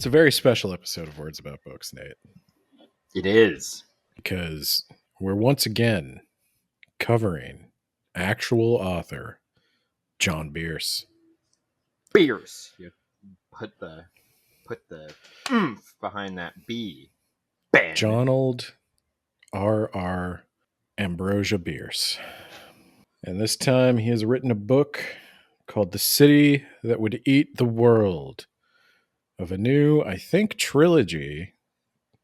It's a very special episode of Words About Books, Nate, It is. because we're once again covering actual author John Bierce. Bierce. You put the oomph behind that B. Bam. Jonald R.R. Ambrosia Bierce. And this time he has written a book called The City That Would Eat the World, of a new, I think, trilogy,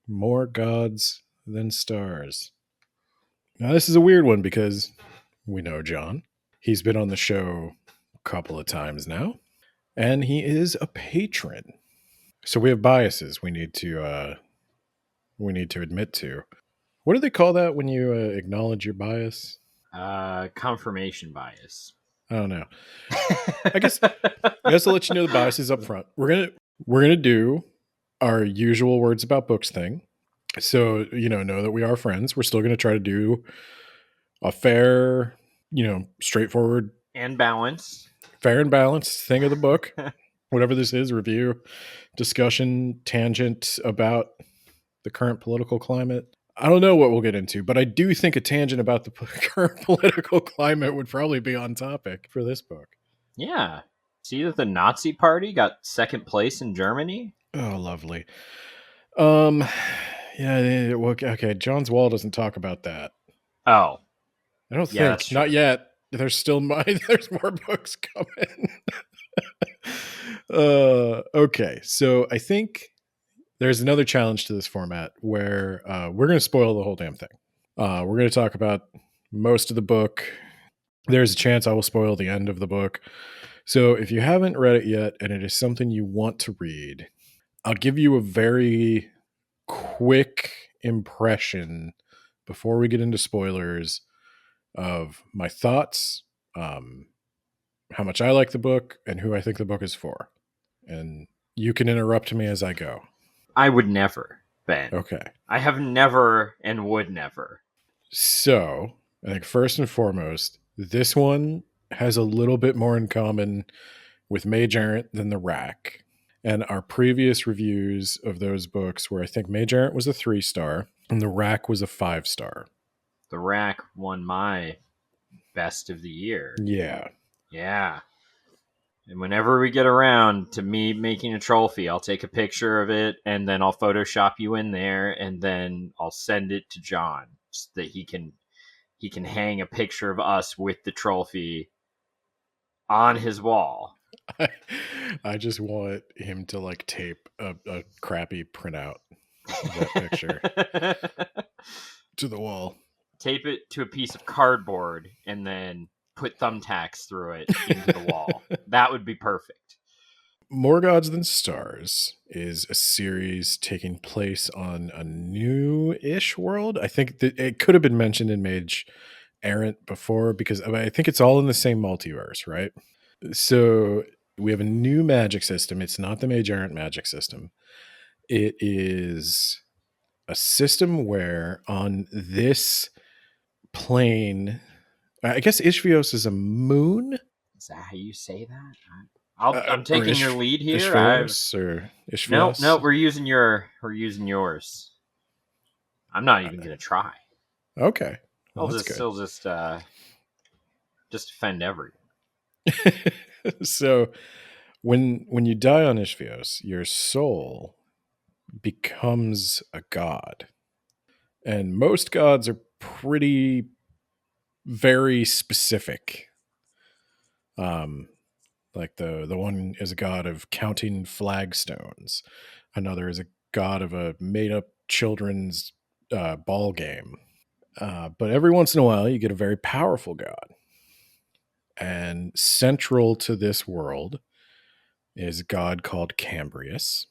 More Gods Than Stars. Now, this is a weird one because we know John. He's been on the show a couple of times now, and he is a patron. So we have biases we need to admit to. What do they call that when you acknowledge your bias? Confirmation bias. I don't know. I guess I'll let you know the biases up front. We're gonna do our usual Words About Books thing. So know that we are friends. We're still gonna try to do a fair, straightforward and balanced thing of the book. Whatever this is, review, discussion, tangent about the current political climate. I don't know what we'll get into, but I do think a tangent about the current political climate would probably be on topic for this book. Yeah. See that the Nazi party got second place in Germany? Oh, lovely. Yeah, okay, John's Wall doesn't talk about that. Oh. I don't think. Not yet. There's still there's more books coming. Okay, so I think there's another challenge to this format where we're going to spoil the whole damn thing. We're going to talk about most of the book. There's a chance I will spoil the end of the book. So if you haven't read it yet and it is something you want to read, I'll give you a very quick impression before we get into spoilers of my thoughts, how much I like the book, and who I think the book is for. And you can interrupt me as I go. I would never, Ben. Okay. I have never and would never. So, I think first and foremost, this one has a little bit more in common with Mage Errant than The Rack. And our previous reviews of those books where I think Mage Errant was a 3-star and The Rack was a 5-star. The Rack won my best of the year. Yeah. Yeah. And whenever we get around to me making a trophy, I'll take a picture of it and then I'll Photoshop you in there and then I'll send it to John so that he can hang a picture of us with the trophy on his wall. I just want him to tape a crappy printout of that picture to the wall. Tape it to a piece of cardboard and then put thumbtacks through it into the wall. That would be perfect. More Gods Than Stars is a series taking place on a new-ish world. I think that it could have been mentioned in Mage Errant before because I think it's all in the same multiverse, right? So we have a new magic system. It's not the Mage Errant magic system. It is a system where on this plane, I guess Ishvios is a moon. Is that how you say that? I'm taking your lead here. Ishvios. No, we're using yours. I'm not even gonna try. Okay, well, I'll just offend everyone. So when you die on Ishvios, your soul becomes a god, and most gods are very specific. Like the one is a god of counting flagstones. Another is a god of a made-up children's ball game. But every once in a while, you get a very powerful god. And central to this world is a god called Cambrius.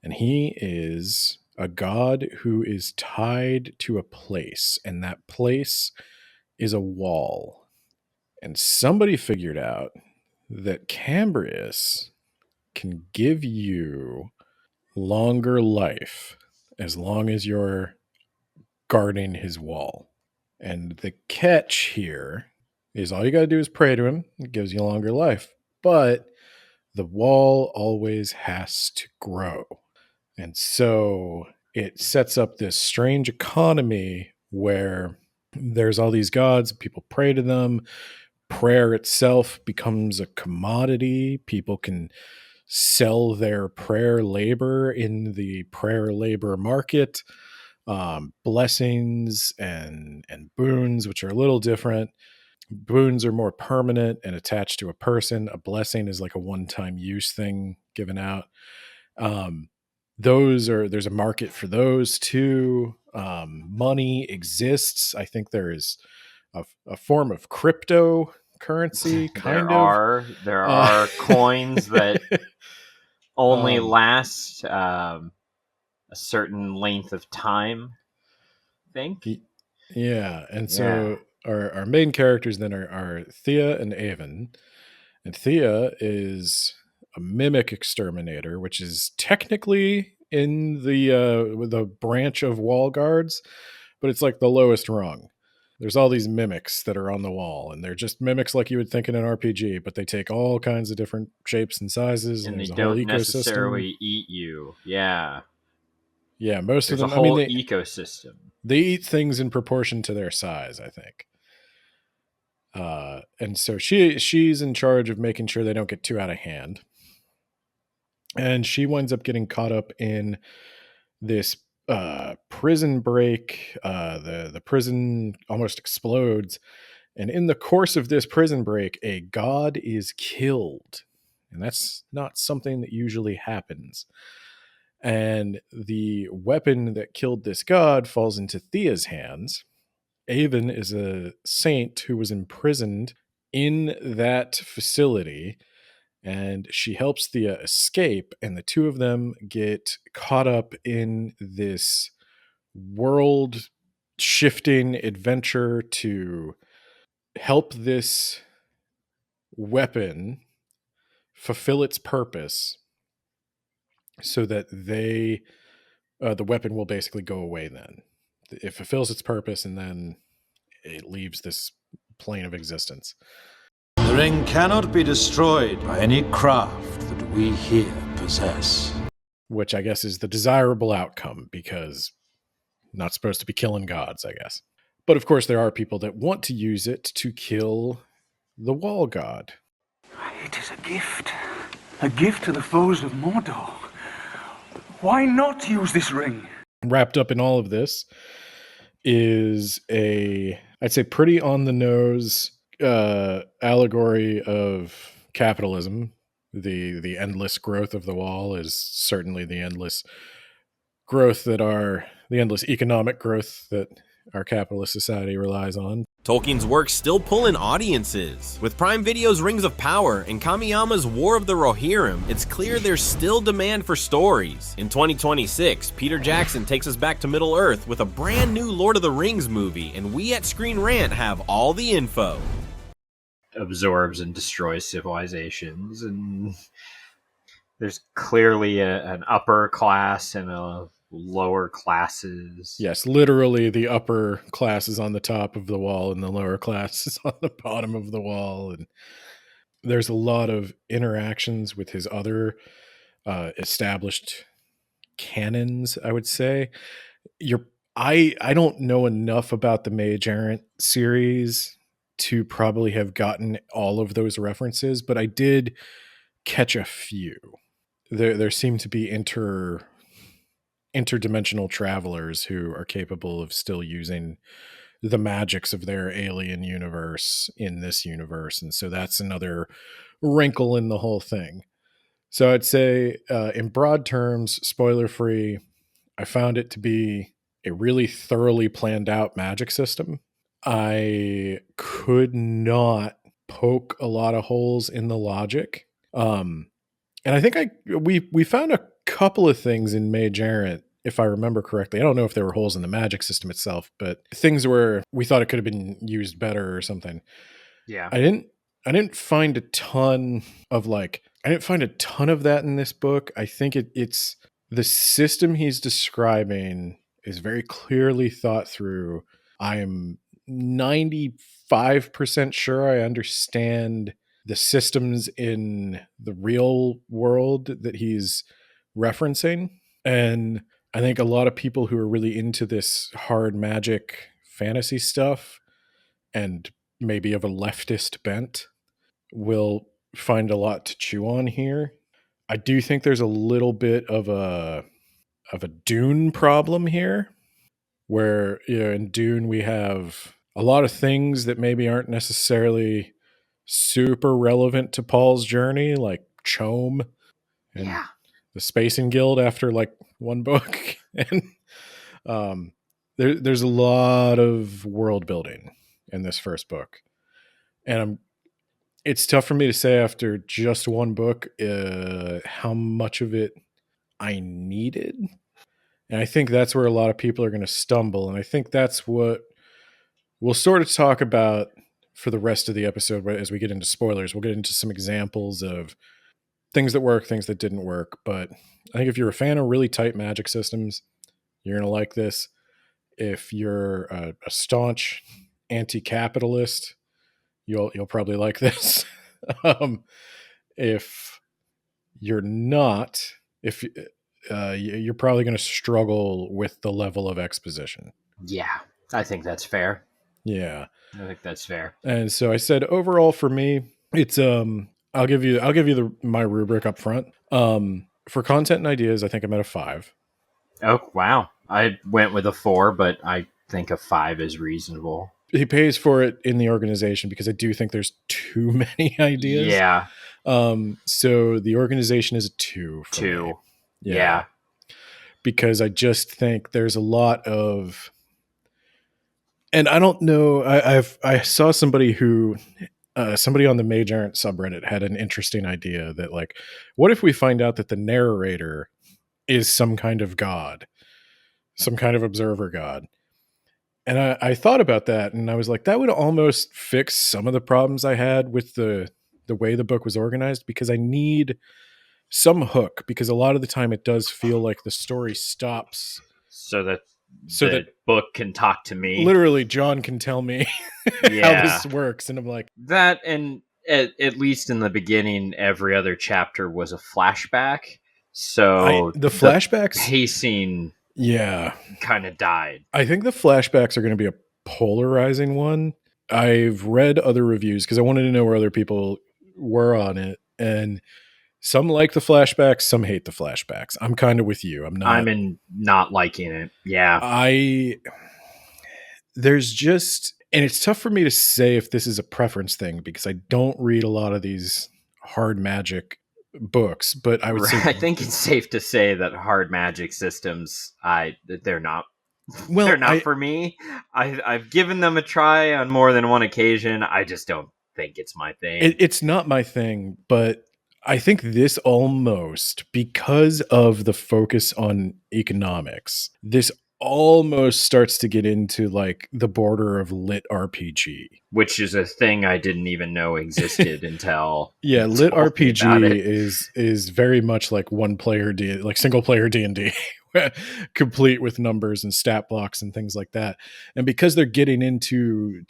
And he is a god who is tied to a place. And that place is a wall. And somebody figured out that Cambrius can give you longer life as long as you're guarding his wall. And the catch here is all you got to do is pray to him. It gives you longer life. But the wall always has to grow. And so it sets up this strange economy where there's all these gods, people pray to them. Prayer itself becomes a commodity. People can sell their prayer labor in the prayer labor market. Blessings and boons, which are a little different. Boons are more permanent and attached to a person. A blessing is like a one-time use thing given out. Um, there's a market for those too. Money exists. I think there is a form of cryptocurrency, kind of. There Uh, are coins that only um, last a certain length of time. I think. y- yeah, and Yeah. so our main characters then are Thea and Avon. And Thea is a mimic exterminator, which is technically in the branch of wall guards, but it's like the lowest rung. There's all these mimics that are on the wall, and they're just mimics like you would think in an RPG, but they take all kinds of different shapes and sizes, and And they there's a whole don't ecosystem. necessarily eat you. Yeah. Yeah, most of There's a them. I mean, whole they ecosystem. they eat things in proportion to their size, I think. And so she's in charge of making sure they don't get too out of hand, and she winds up getting caught up in this prison break. The prison almost explodes, and in the course of this prison break, a god is killed, and that's not something that usually happens. And the weapon that killed this god falls into Thea's hands. Avon is a saint who was imprisoned in that facility, and she helps Thea escape, and the two of them get caught up in this world shifting adventure to help this weapon fulfill its purpose so that the weapon will basically go away. Then it fulfills its purpose, and then it leaves this plane of existence. The ring cannot be destroyed by any craft that we here possess. Which I guess is the desirable outcome, because not supposed to be killing gods, I guess. But of course, there are people that want to use it to kill the wall god. It is a gift to the foes of Mordor. Why not use this ring? Wrapped up in all of this is I'd say, pretty on the nose allegory of capitalism. The endless growth of the wall is certainly the endless economic growth that our capitalist society relies on. Tolkien's works still pull in audiences. With Prime Video's Rings of Power and Kamiyama's War of the Rohirrim, it's clear there's still demand for stories. In 2026, Peter Jackson takes us back to Middle-earth with a brand new Lord of the Rings movie, and we at Screen Rant have all the info. Absorbs and destroys civilizations, and there's clearly an upper class and a lower classes. Yes, literally the upper class is on the top of the wall and the lower class is on the bottom of the wall. And there's a lot of interactions with his other established canons, I would say. I don't know enough about the Mage Errant series to probably have gotten all of those references, but I did catch a few. There seem to be interdimensional travelers who are capable of still using the magics of their alien universe in this universe, and so that's another wrinkle in the whole thing. So I'd say, in broad terms, spoiler free, I found it to be a really thoroughly planned out magic system. I could not poke a lot of holes in the logic. And I think we found a couple of things in Mage Errant, if I remember correctly. I don't know if there were holes in the magic system itself, but things where we thought it could have been used better or something. Yeah. I didn't find a ton of that in this book. I think it's the system he's describing is very clearly thought through. I am 95% sure I understand the systems in the real world that he's referencing. And I think a lot of people who are really into this hard magic fantasy stuff and maybe of a leftist bent will find a lot to chew on here. I do think there's a little bit of a Dune problem here, where in Dune we have a lot of things that maybe aren't necessarily super relevant to Paul's journey, like Chome and the Spacing Guild after like one book, and there's a lot of world building in this first book, and it's tough for me to say after just one book how much of it I needed. And I think that's where a lot of people are going to stumble. And I think that's what we'll sort of talk about for the rest of the episode. As we get into spoilers, we'll get into some examples of things that work, things that didn't work. But I think if you're a fan of really tight magic systems, you're going to like this. If you're a staunch anti-capitalist, you'll probably like this. If you're not, if you're probably going to struggle with the level of exposition. Yeah, I think that's fair. Yeah, I think that's fair. And so I said overall for me, it's I'll give you my rubric up front. For content and ideas, I think I'm at a 5. Oh wow, I went with a 4, but I think a 5 is reasonable. He pays for it in the organization because I do think there's too many ideas. Yeah. So the organization is a 2. 2. Yeah. Because I just think there's a lot of, and I don't know. I saw somebody who, somebody on the Mage Errant subreddit had an interesting idea that, like, what if we find out that the narrator is some kind of god, some kind of observer god? And I thought about that, and I was like, that would almost fix some of the problems I had with the way the book was organized, because I need some hook, because a lot of the time it does feel like the story stops so that book can talk to me. Literally, John can tell me how this works, and I'm like, that. And at least in the beginning, every other chapter was a flashback, so the flashbacks pacing kind of died. I think the flashbacks are going to be a polarizing one. I've read other reviews because I wanted to know where other people were on it, and some like the flashbacks, some hate the flashbacks. I'm kind of with you. I'm not liking it. Yeah. There's just, and it's tough for me to say if this is a preference thing because I don't read a lot of these hard magic books, but I would say I think it's safe to say that hard magic systems, they're not for me. I've given them a try on more than one occasion. I just don't think it's my thing. It's not my thing, but I think this almost, because of the focus on economics, this almost starts to get into like the border of lit RPG, which is a thing I didn't even know existed until lit RPG is very much like single player D&D complete with numbers and stat blocks and things like that. And because they're getting into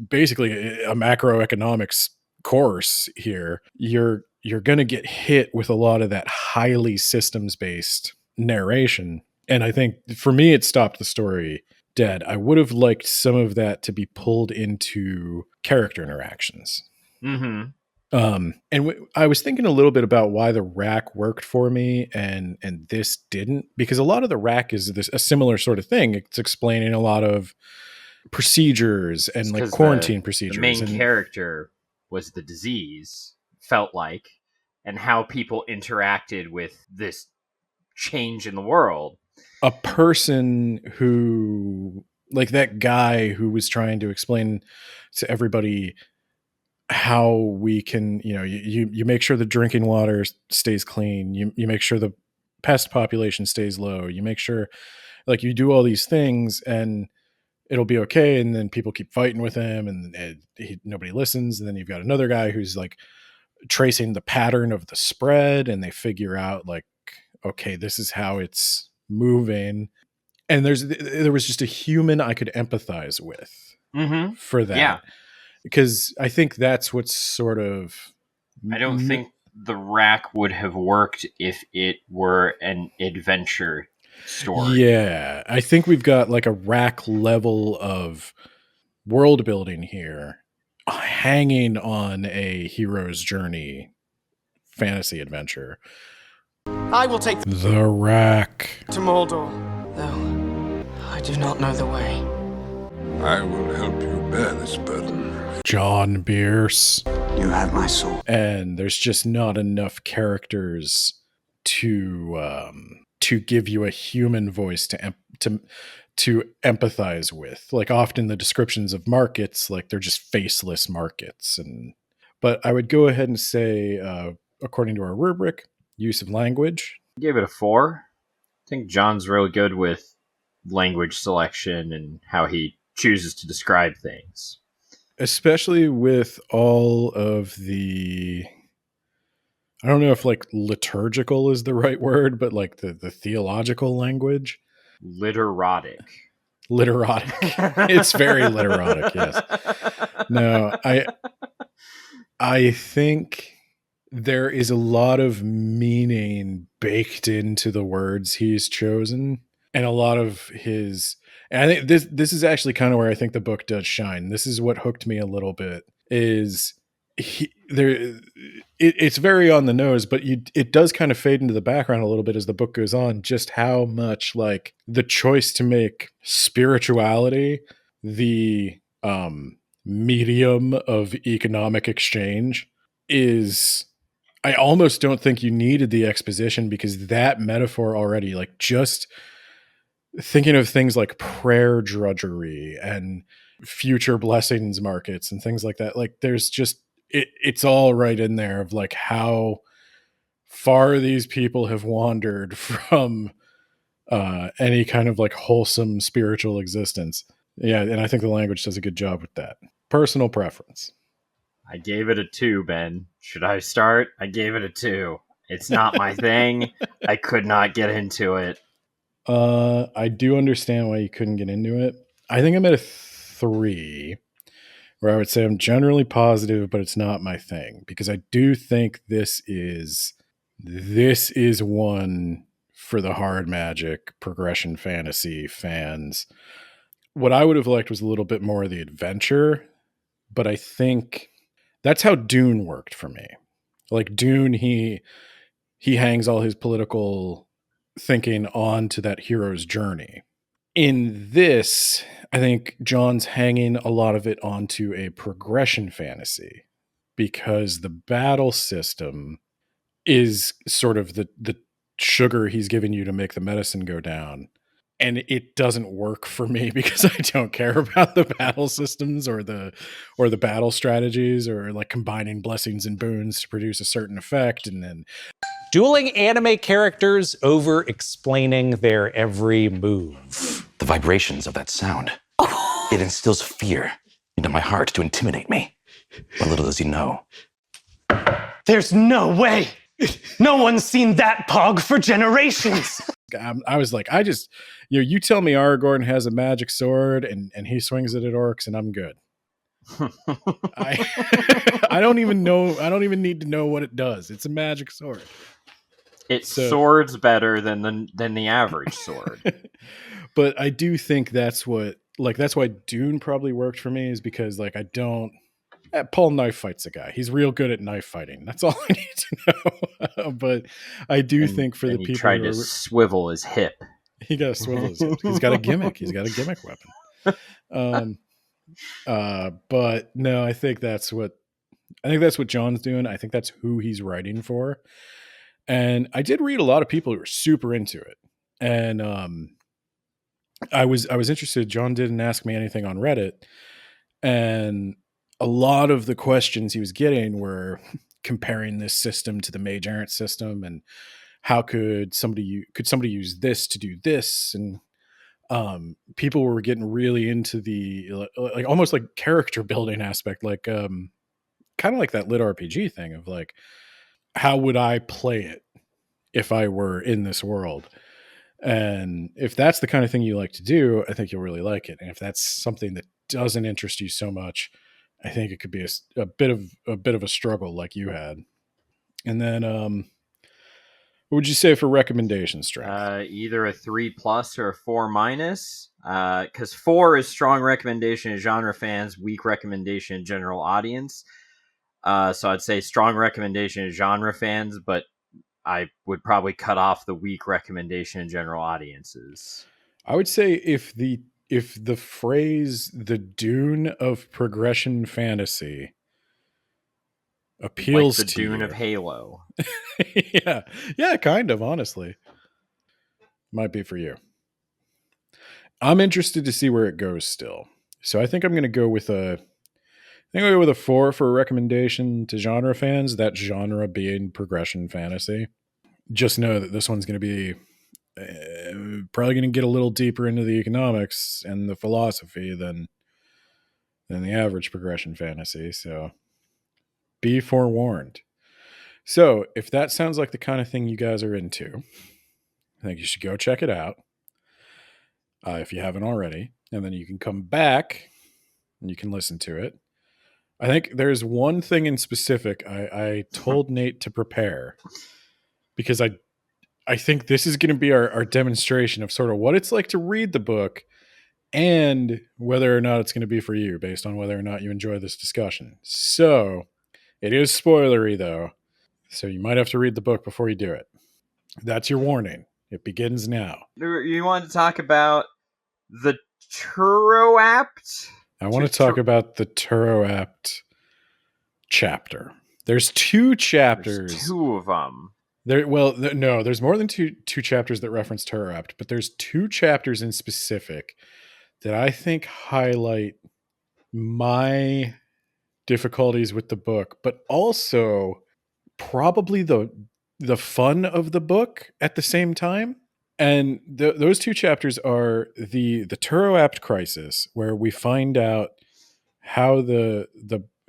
basically a macroeconomics course here, you're going to get hit with a lot of that highly systems based narration. And I think for me, it stopped the story dead. I would have liked some of that to be pulled into character interactions. Mm-hmm. I was thinking a little bit about why the rack worked for me and this didn't, because a lot of the rack is a similar sort of thing. It's explaining a lot of procedures and like quarantine procedures. The main character was the disease, felt like, and how people interacted with this change in the world. A person who, like that guy who was trying to explain to everybody how we can, you make sure the drinking water stays clean. You make sure the pest population stays low. You make sure, like, you do all these things and it'll be okay. And then people keep fighting with him and nobody listens. And then you've got another guy who's like tracing the pattern of the spread, and they figure out like, okay, this is how it's moving. And there was just a human I could empathize with mm-hmm. for that. Yeah. Because I think that's what's sort of... I don't think the rack would have worked if it were an adventure story. Yeah, I think we've got like a rack level of world building here, hanging on a hero's journey fantasy adventure. I will take The rack. to Mordor, though I do not know the way. I will help you bear this burden. John Bierce. You have my soul. And there's just not enough characters to give you a human voice to empathize with. Like often the descriptions of markets, like they're just faceless markets. But I would go ahead and say, according to our rubric, use of language. I gave it a 4. I think John's really good with language selection and how he chooses to describe things. Especially with all of the, I don't know if like liturgical is the right word, but like the theological language. Literotic. It's very literotic, yes. No, I think there is a lot of meaning baked into the words he's chosen, and a lot of his, and I think this is actually kind of where I think the book does shine. This is what hooked me a little bit, is it's very on the nose, but it does kind of fade into the background a little bit as the book goes on, just how much like the choice to make spirituality the medium of economic exchange is, I almost don't think you needed the exposition, because that metaphor already, like just thinking of things like prayer drudgery and future blessings markets and things like that, like there's just it's all right in there of like how far these people have wandered from any kind of like wholesome spiritual existence. Yeah, and I think the language does a good job with that. Personal preference. I gave it a 2, Ben. Should I start? I gave it a 2. It's not my thing. I could not get into it. I do understand why you couldn't get into it. I think I'm at a 3, where I would say I'm generally positive, but it's not my thing, because I do think this is one for the hard magic progression fantasy fans. What I would have liked was a little bit more of the adventure, but I think that's how Dune worked for me. Like Dune, he hangs all his political thinking onto that hero's journey. In this, I think John's hanging a lot of it onto a progression fantasy, because the battle system is sort of the sugar he's giving you to make the medicine go down. And it doesn't work for me because I don't care about the battle systems or the battle strategies, or like combining blessings and boons to produce a certain effect. And then dueling anime characters over explaining their every move. The vibrations of that sound. It instills fear into my heart to intimidate me. But little does he know. There's no way! No one's seen that pog for generations! I was like, you tell me Aragorn has a magic sword and he swings it at orcs and I'm good. I don't even know. I don't even need to know what it does. It's a magic sword. It swords better than the average sword. But I do think that's why Dune probably worked for me, is because like I don't. Paul knife fights a guy. He's real good at knife fighting. That's all I need to know. But I do think for the people he tried to swivel his hip. He got to swivel his hip. He's got a gimmick. He's got a gimmick weapon. But no, I think that's what John's doing. I think that's who he's writing for. And I did read a lot of people who were super into it. And I was interested. John didn't ask me anything on Reddit. And a lot of the questions he was getting were comparing this system to the Mage Errant system, and how could somebody use this to do this, and people were getting really into the like almost like character building aspect, like kind of like that lit RPG thing of like, how would I play it if I were in this world? And if that's the kind of thing you like to do, I think you'll really like it. And if that's something that doesn't interest you so much, I think it could be a bit of a struggle like you had. And then, what would you say for recommendation strength? Either a 3+ or a 4-. Because 4 is strong recommendation to genre fans, weak recommendation to general audience. So I'd say strong recommendation to genre fans, but I would probably cut off the weak recommendation to general audiences. I would say if the phrase "the Dune of progression fantasy" Like appeals the to Dune you, of Halo. yeah, kind of. Honestly, might be for you. I'm interested to see where it goes still. So I think I'm going to go with a 4 for a recommendation to genre fans, that genre being progression fantasy. Just know that this one's going to be probably going to get a little deeper into the economics and the philosophy than the average progression fantasy. So be forewarned. So if that sounds like the kind of thing you guys are into, I think you should go check it out if you haven't already. And then you can come back and you can listen to it. I think there's one thing in specific I told Nate to prepare, because I think this is going to be our demonstration of sort of what it's like to read the book and whether or not it's going to be for you based on whether or not you enjoy this discussion. So it is spoilery though, so you might have to read the book before you do it. That's your warning. It begins now. You wanted to talk about the Turoapt? I want to talk about the Turoapt chapter. There's 2 chapters. There's 2 of them. No, there's more than two chapters that reference Turoapt, but there's 2 chapters in specific that I think highlight my difficulties with the book, but also probably the fun of the book at the same time. And those 2 chapters are the Turoapt crisis, where we find out how the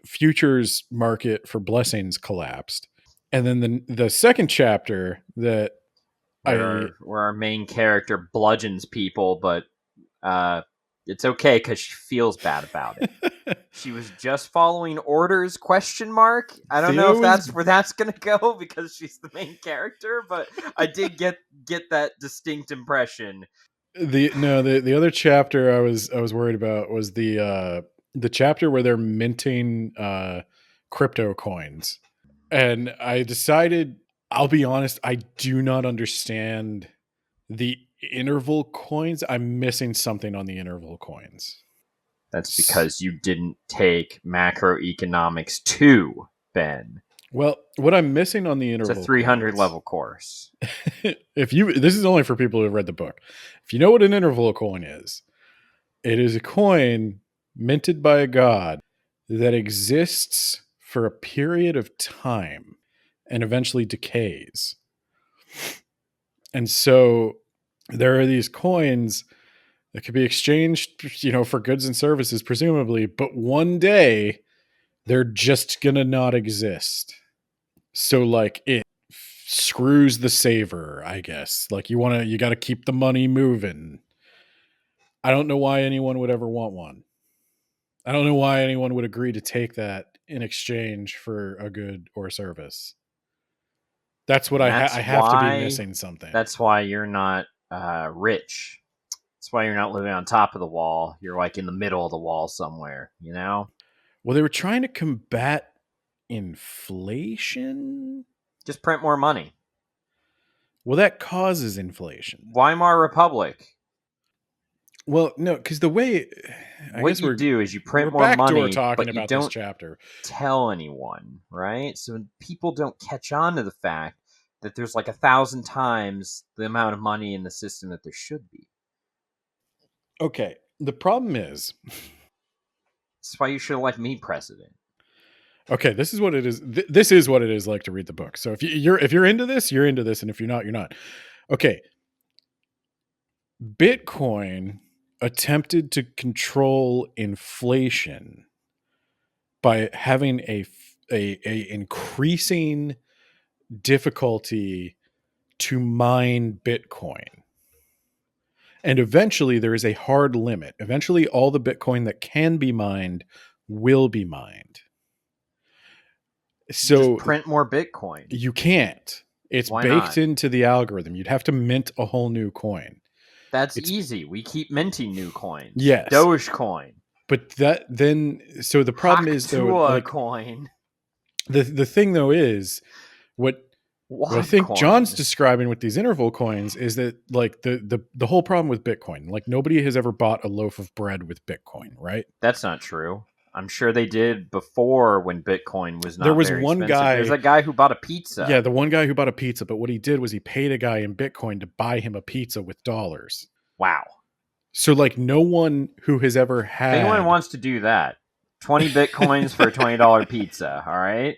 futures market for blessings collapsed, and then the second chapter that where our main character bludgeons people, but it's okay because she feels bad about it. She was just following orders? ? I don't know if that's where that's gonna go because she's the main character, but I did get that distinct impression. The other chapter I was worried about was the chapter where they're minting crypto coins, and I decided, I'll be honest, I do not understand the interval coins. I'm missing something on the interval coins. That's because you didn't take macroeconomics 2, Ben. Well, what I'm missing on the interval, it's a 300 level course. This is only for people who have read the book. If you know what an interval coin is, it is a coin minted by a god that exists for a period of time and eventually decays. And so there are these coins that could be exchanged, for goods and services, presumably, but one day they're just gonna not exist. So like it screws the saver, I guess. Like you got to keep the money moving. I don't know why anyone would ever want one. I don't know why anyone would agree to take that in exchange for a good or service. That's what I have to be missing something. That's why you're not rich. That's why you're not living on top of the wall. You're like in the middle of the wall somewhere, Well, they were trying to combat inflation. Just print more money. Well, that causes inflation. Weimar Republic. Well, no, because the way what you do is you print more money, but you don't this chapter. Tell anyone, right? So people don't catch on to the fact that there's like 1,000 times the amount of money in the system that there should be. Okay, the problem is, that's why you should elect me president. Okay, this is what it is. This is what it is like to read the book. So if you're into this, you're into this, and if you're not, you're not. Okay. Bitcoin attempted to control inflation by having a increasing difficulty to mine Bitcoin. And eventually there is a hard limit. Eventually all the Bitcoin that can be mined will be mined. So Just print more Bitcoin. you can't. It's Why baked not? into the algorithm. You'd have to mint a whole new coin. That's easy. We keep minting new coins. Yes. Dogecoin. But so the problem is though, like coin. the thing though is what I think Coin. John's describing with these interval coins is that like the whole problem with Bitcoin, like nobody has ever bought a loaf of bread with Bitcoin, right? That's not true. I'm sure they did before when Bitcoin was not. There was very one expensive. guy. There's a guy who bought a pizza. Yeah, the one guy who bought a pizza, but what he did was he paid a guy in Bitcoin to buy him a pizza with dollars. Wow. So like no one who has ever had. If anyone wants to do that, 20 Bitcoins for a $20 pizza. All right.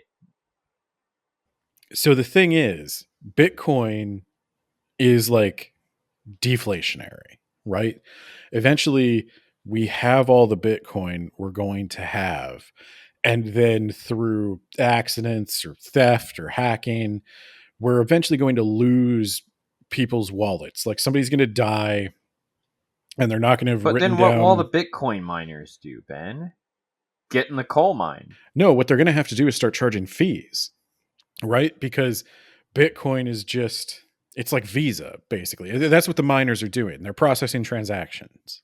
So the thing is, Bitcoin is like deflationary, right? Eventually, we have all the Bitcoin we're going to have. And then through accidents or theft or hacking, we're eventually going to lose people's wallets. Like somebody's going to die and they're not going to have But written then what down. will all the Bitcoin miners do, Ben? Get in the coal mine. No, what they're going to have to do is start charging fees, right? Because Bitcoin is just, it's like Visa, basically. That's what the miners are doing. They're processing transactions.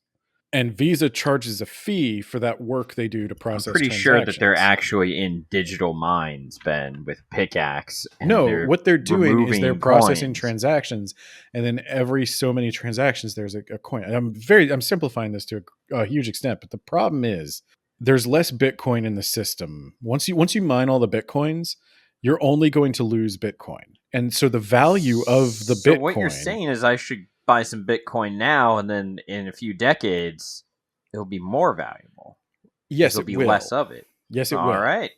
And Visa charges a fee for that work they do to process I'm pretty transactions. sure that they're actually in digital mines, Ben, with pickaxe. No, what they're doing is they're processing coins. transactions, and then every so many transactions, there's a coin. I'm simplifying this to a huge extent, but the problem is there's less Bitcoin in the system. Once you mine all the Bitcoins, you're only going to lose Bitcoin. And so the value of the Bitcoin. So what you're saying is I should buy some Bitcoin now, and then in a few decades, it'll be more valuable. Yes, there'll be will. less of it. Yes, it will. All right.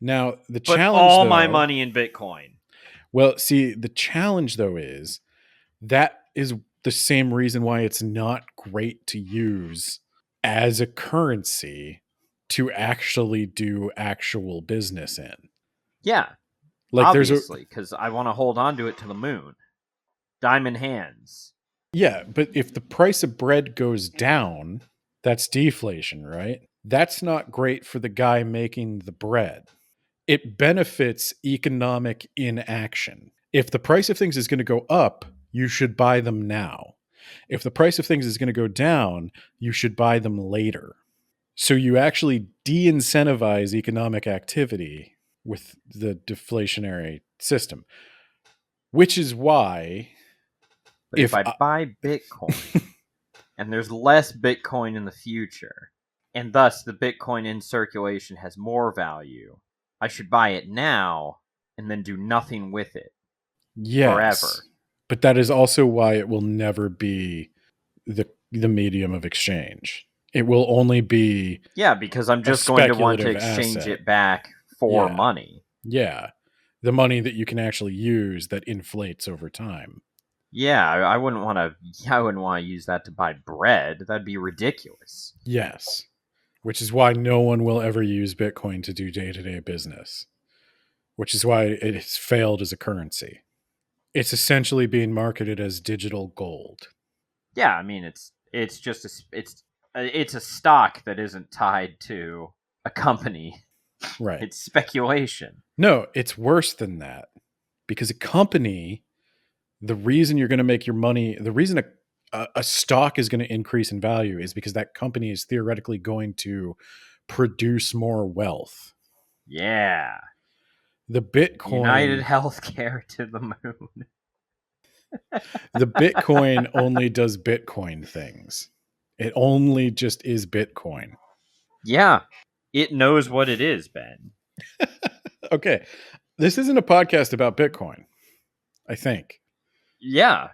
Now the Put challenge. all my money in Bitcoin. Well, see, the challenge though is that is the same reason why it's not great to use as a currency to actually do actual business in. Yeah. Like obviously, because I want to hold on to it to the moon. Diamond hands. Yeah, but if the price of bread goes down, that's deflation, right? That's not great for the guy making the bread. It benefits economic inaction. If the price of things is going to go up, you should buy them now. If the price of things is going to go down, you should buy them later. So you actually de-incentivize economic activity with the deflationary system, which is why But if I buy Bitcoin and there's less Bitcoin in the future, and thus the Bitcoin in circulation has more value, I should buy it now and then do nothing with it forever. But that is also why it will never be the medium of exchange. It will only be because I'm just going to want to speculative exchange asset. it back for money. Yeah. The money that you can actually use that inflates over time. Yeah, I wouldn't want to use that to buy bread. That'd be ridiculous. Yes. Which is why no one will ever use Bitcoin to do day-to-day business. Which is why it has failed as a currency. It's essentially being marketed as digital gold. Yeah, I mean it's just it's a stock that isn't tied to a company. Right. It's speculation. No, it's worse than that. Because a company, the reason you're going to make your money, the reason a stock is going to increase in value is because that company is theoretically going to produce more wealth. Yeah. The Bitcoin... United Healthcare to the moon. The Bitcoin only does Bitcoin things. It only just is Bitcoin. Yeah. It knows what it is, Ben. Okay. This isn't a podcast about Bitcoin, I think. Yeah.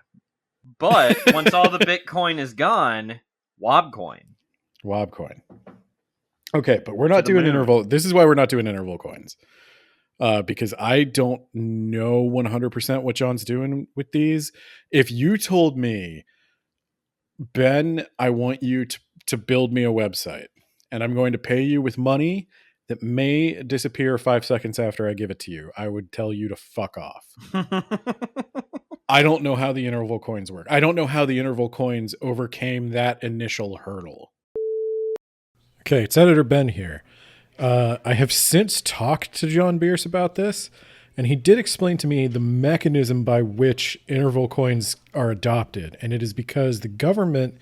But once all the Bitcoin is gone, Wobcoin. Okay, but we're not doing interval. This is why we're not doing interval coins. Because I don't know 100% what John's doing with these. If you told me, Ben, I want you to build me a website, and I'm going to pay you with money that may disappear 5 seconds after I give it to you, I would tell you to fuck off. I don't know how the interval coins work. I don't know how the interval coins overcame that initial hurdle. Okay, it's Editor Ben here. I have since talked to John Bierce about this, and he did explain to me the mechanism by which interval coins are adopted. And it is because the government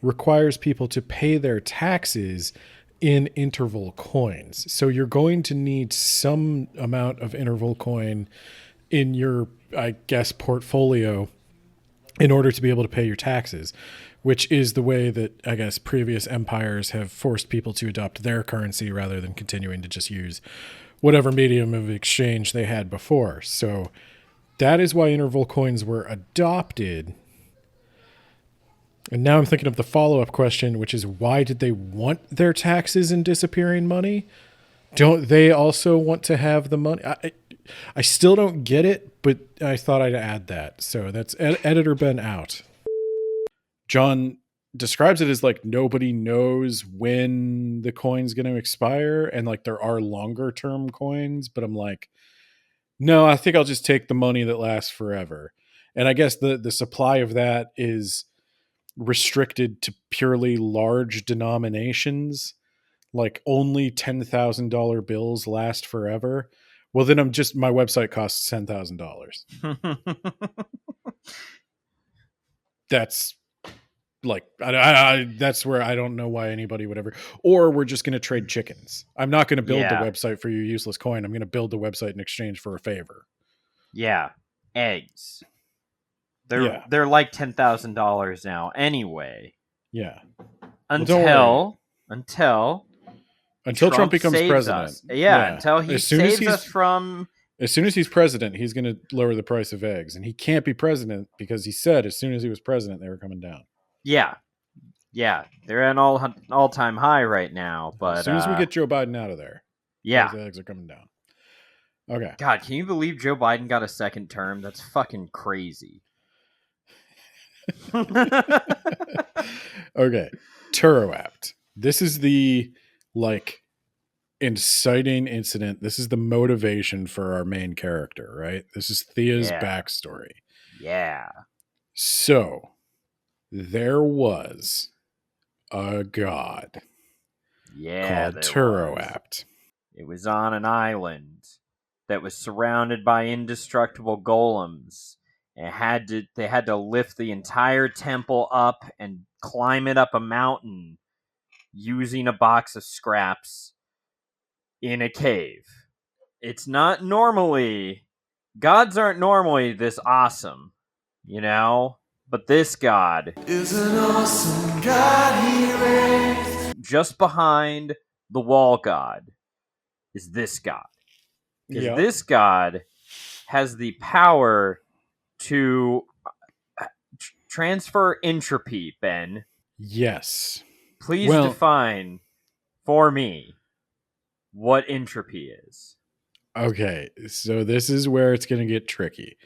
requires people to pay their taxes in interval coins. So you're going to need some amount of interval coin in your, I guess, portfolio in order to be able to pay your taxes, which is the way that I guess previous empires have forced people to adopt their currency rather than continuing to just use whatever medium of exchange they had before. So that is why interval coins were adopted. And now I'm thinking of the follow-up question, which is why did they want their taxes in disappearing money? Don't they also want to have the money? I still don't get it, but I thought I'd add that. So that's editor Ben out. John describes it as like nobody knows when the coin's going to expire, and like there are longer term coins, but I'm like, no, I think I'll just take the money that lasts forever. And I guess the supply of that is restricted to purely large denominations, like only $10,000 bills last forever. Well, then my website costs $10,000. That's like, that's where I don't know why anybody would ever, or we're just going to trade chickens. I'm not going to build the website for your useless coin. I'm going to build the website in exchange for a favor. Yeah. Eggs. They're like $10,000 now anyway. Yeah. Until Trump becomes president. Us. Yeah, until he saves us from... As soon as he's president, he's going to lower the price of eggs. And he can't be president because he said as soon as he was president, they were coming down. Yeah. Yeah. They're at an all-time high right now. But as soon as we get Joe Biden out of there, yeah, the eggs are coming down. Okay. God, can you believe Joe Biden got a second term? That's fucking crazy. Okay. Turo Apt. This is the inciting incident. This is the motivation for our main character, right? This is Thea's backstory. Yeah. So there was a god called Turo Apt. It was on an island that was surrounded by indestructible golems. They had to lift the entire temple up and climb it up a mountain using a box of scraps in a cave. It's not normally... Gods aren't normally this awesome, you know? But this god is an awesome god he reigns. Just behind the wall god is this god. Because this god has the power to transfer entropy, Ben. Yes. Please define for me what entropy is. Okay, so this is where it's going to get tricky.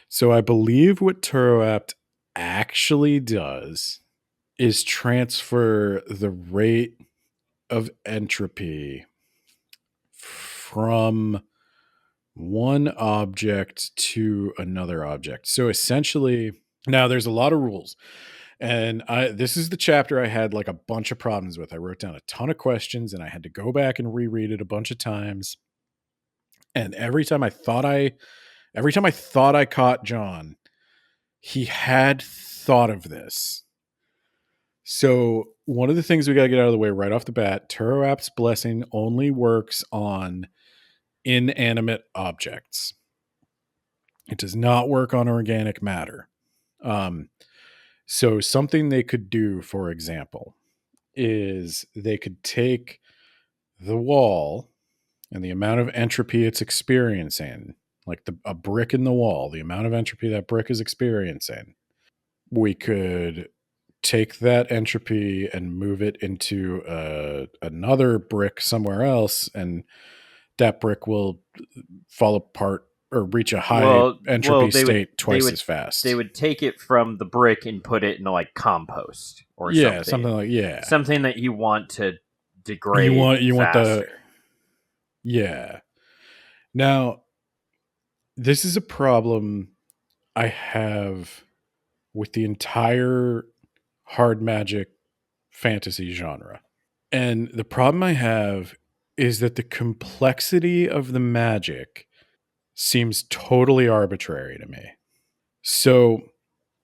So I believe what Turo Apt actually does is transfer the rate of entropy from one object to another object. So essentially, now there's a lot of rules. And this is the chapter I had like a bunch of problems with. I wrote down a ton of questions and I had to go back and reread it a bunch of times. And every time I thought I caught John, he had thought of this. So one of the things we got to get out of the way right off the bat, Turo Apt's blessing only works on inanimate objects. It does not work on organic matter. So something they could do, for example, is they could take the wall and the amount of entropy it's experiencing, like a brick in the wall, the amount of entropy that brick is experiencing. We could take that entropy and move it into another brick somewhere else, and that brick will fall apart or reach a high entropy state twice as fast. They would take it from the brick and put it in like compost or something. Something that you want to degrade. You want the Now, this is a problem I have with the entire hard magic fantasy genre. And the problem I have is that the complexity of the magic seems totally arbitrary to me. So,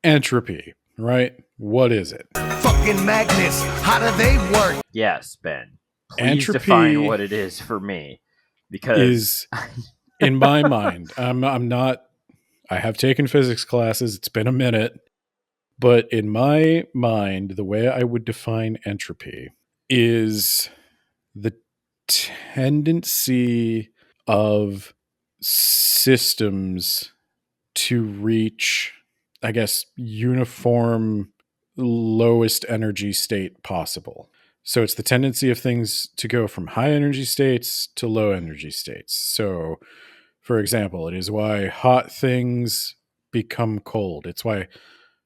entropy, right? What is it? Fucking magnets, how do they work? Yes, Ben. Please Entropy define what it is for me. Because is, in my mind, I'm not, I have taken physics classes, it's been a minute, but in my mind, the way I would define entropy is the tendency of systems to reach, I guess, uniform lowest energy state possible. So it's the tendency of things to go from high energy states to low energy states. So, for example, it is why hot things become cold. It's why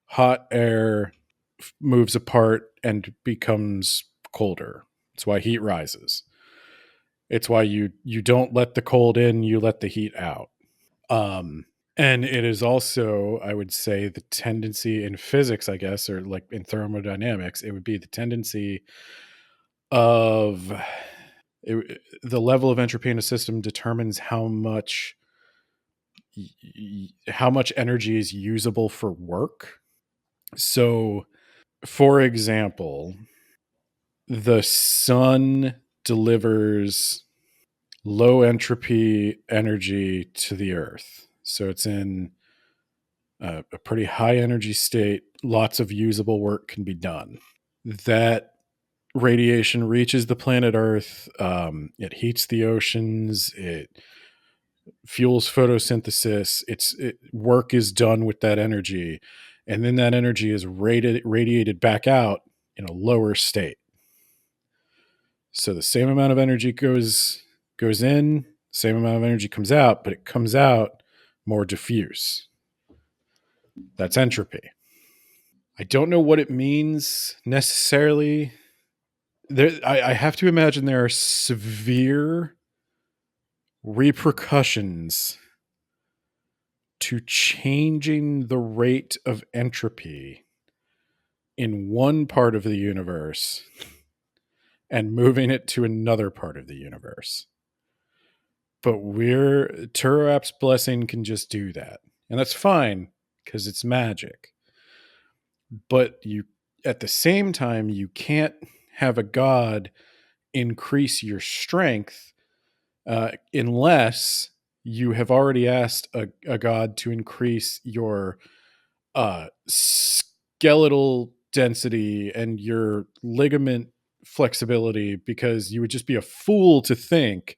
hot air moves apart and becomes colder. It's why heat rises. It's why you don't let the cold in, you let the heat out. And it is also, I would say, the tendency in physics, I guess, or like in thermodynamics, it would be the tendency of the level of entropy in a system determines how much energy is usable for work. So, for example, the sun delivers low entropy energy to the earth. So it's in a pretty high energy state. Lots of usable work can be done. That radiation reaches the planet Earth. It heats the oceans. It fuels photosynthesis. Work is done with that energy. And then that energy is radiated back out in a lower state. So the same amount of energy goes in, same amount of energy comes out, but it comes out more diffuse. That's entropy. I don't know what it means necessarily. I have to imagine there are severe repercussions to changing the rate of entropy in one part of the universe and moving it to another part of the universe. But Turap's blessing can just do that. And that's fine because it's magic. But at the same time, you can't have a god increase your strength unless you have already asked a god to increase your skeletal density and your ligament flexibility, because you would just be a fool to think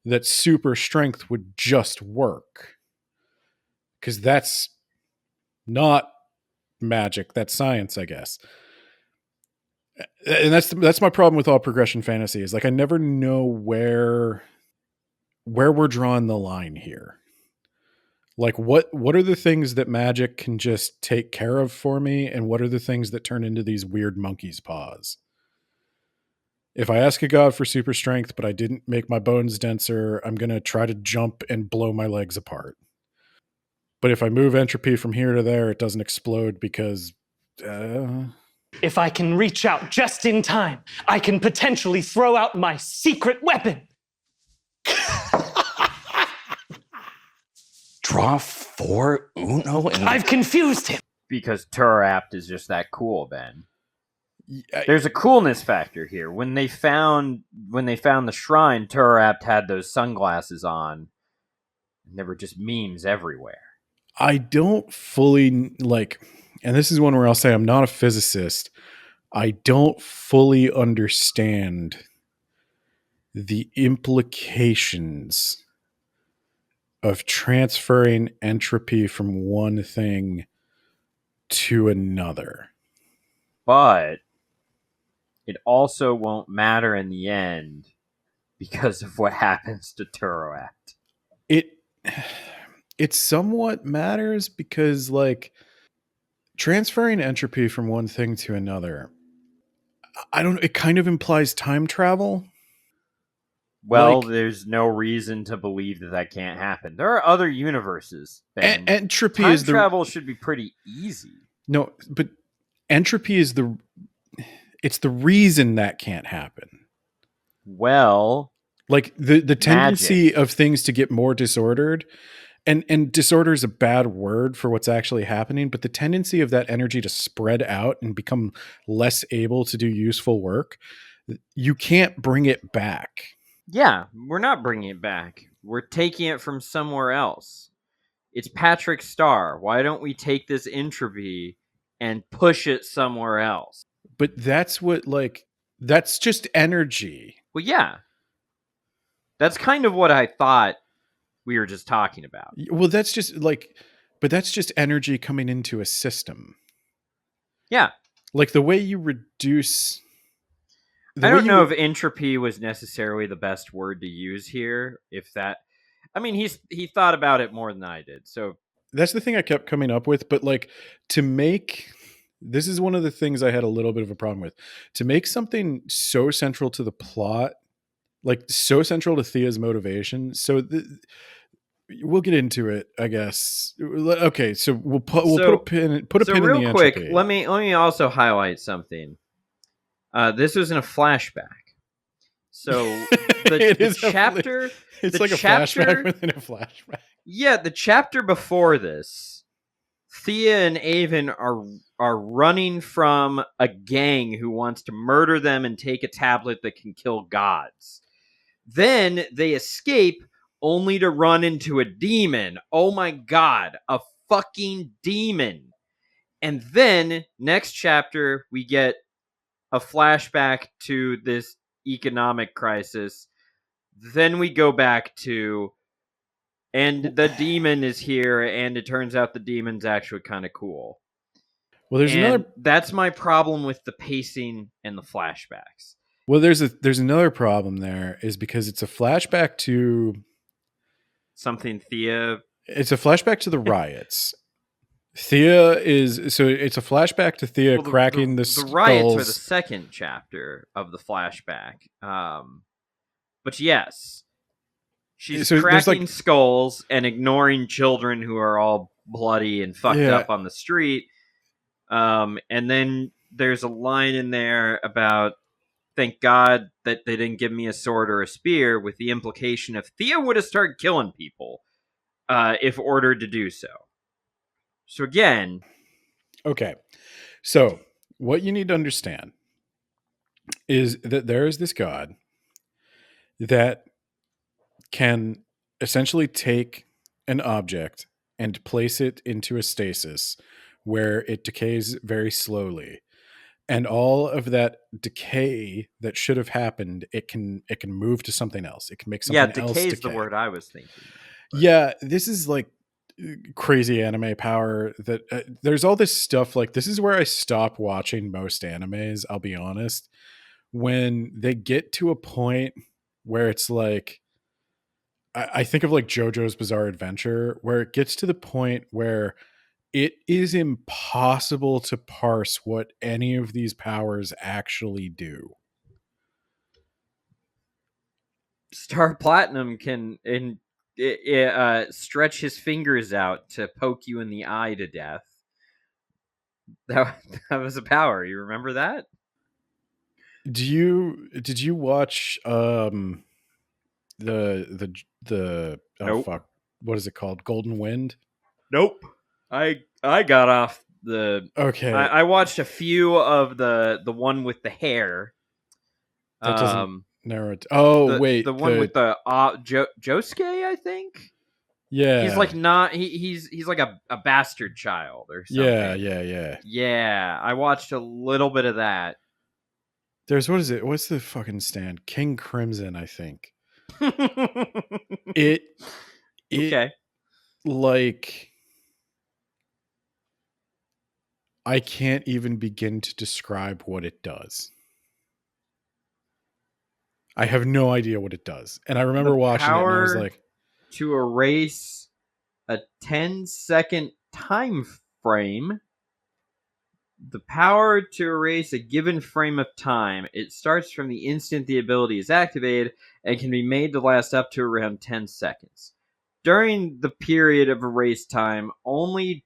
that super strength would just work, because that's not magic, that's science, I guess. And that's my problem with all progression fantasy, is like I never know where we're drawing the line here. Like what are the things that magic can just take care of for me, and what are the things that turn into these weird monkey's paws? If I ask a god for super strength, but I didn't make my bones denser, I'm going to try to jump and blow my legs apart. But if I move entropy from here to there, it doesn't explode because... If I can reach out just in time, I can potentially throw out my secret weapon. Draw 4 Uno and... I've confused him. Because Turapt is just that cool, Ben. There's a coolness factor here. When they found the shrine, Turapt had those sunglasses on, and there were just memes everywhere. I don't fully like, and this is one where I'll say I'm not a physicist. I don't fully understand the implications of transferring entropy from one thing to another. But it also won't matter in the end because of what happens to Turapt. It somewhat matters because, like, transferring entropy from one thing to another, I don't know, it kind of implies time travel. Well, there's no reason to believe that can't happen. There are other universes, Ben. Entropy time is travel should be pretty easy. No, but entropy is it's the reason that can't happen. Well, Like the tendency of things to get more disordered, and disorder is a bad word for what's actually happening, but the tendency of that energy to spread out and become less able to do useful work, you can't bring it back. Yeah, we're not bringing it back. We're taking it from somewhere else. It's Patrick Star. Why don't we take this entropy and push it somewhere else? But that's what, like, that's just energy. Well, yeah. That's kind of what I thought we were just talking about. Well, that's just like, but that's just energy coming into a system. Yeah. Like the way you reduce. I don't know if entropy was necessarily the best word to use here. If that, I mean, he thought about it more than I did. So that's the thing I kept coming up with. But like, to make, this is one of the things I had a little bit of a problem with. To make something so central to the plot, like so central to Thea's motivation. So we'll get into it, I guess. Okay, so we'll put a pin in the real quick. entropy. Let me also highlight something. This was in a flashback. So the chapter, it's the like chapter, a flashback within a flashback. Yeah, the chapter before this, Thea and Avon are running from a gang who wants to murder them and take a tablet that can kill gods. Then they escape only to run into a demon. Oh my god, a fucking demon. And then next chapter we get a flashback to this economic crisis. Then we go back to, and the demon is here, and it turns out the demon's actually kind of cool. Well, that's my problem with the pacing and the flashbacks. Well, there's another problem there, is because it's a flashback to something Thea. It's a flashback to the riots. Thea is, so it's a flashback to Thea cracking the skulls. The riots are the second chapter of the flashback. But yes, she's cracking skulls and ignoring children who are all bloody and fucked up on the street. And then there's a line in there about, thank God that they didn't give me a sword or a spear, with the implication of Thea would have started killing people if ordered to do so. So again... Okay. So what you need to understand is that there is this god that can essentially take an object and place it into a stasis where it decays very slowly. And all of that decay that should have happened, it can move to something else. It can make something else decay. Yeah, decay is the word I was thinking. But. Yeah, this is like crazy anime power that there's all this stuff. Like, this is where I stop watching most animes, I'll be honest. When they get to a point where it's like, I think of like JoJo's Bizarre Adventure, where it gets to the point where it is impossible to parse what any of these powers actually do. Star Platinum can stretch his fingers out to poke you in the eye to death. That was a power. You remember that? Did you watch the nope. Fuck, what is it called? Golden Wind? Nope. I got off the... Okay. I watched a few of the one with the hair. That doesn't narrow it. Oh, wait. The one with the Josuke, I think? Yeah. He's like not... He's like a bastard child or something. Yeah. Yeah, I watched a little bit of that. There's, what is it? What's the fucking stand? King Crimson, I think. It okay. Like... I can't even begin to describe what it does. I have no idea what it does. And I remember watching it and I was like... to erase a 10-second time frame. The power to erase a given frame of time. It starts from the instant the ability is activated and can be made to last up to around 10 seconds. During the period of erase time, only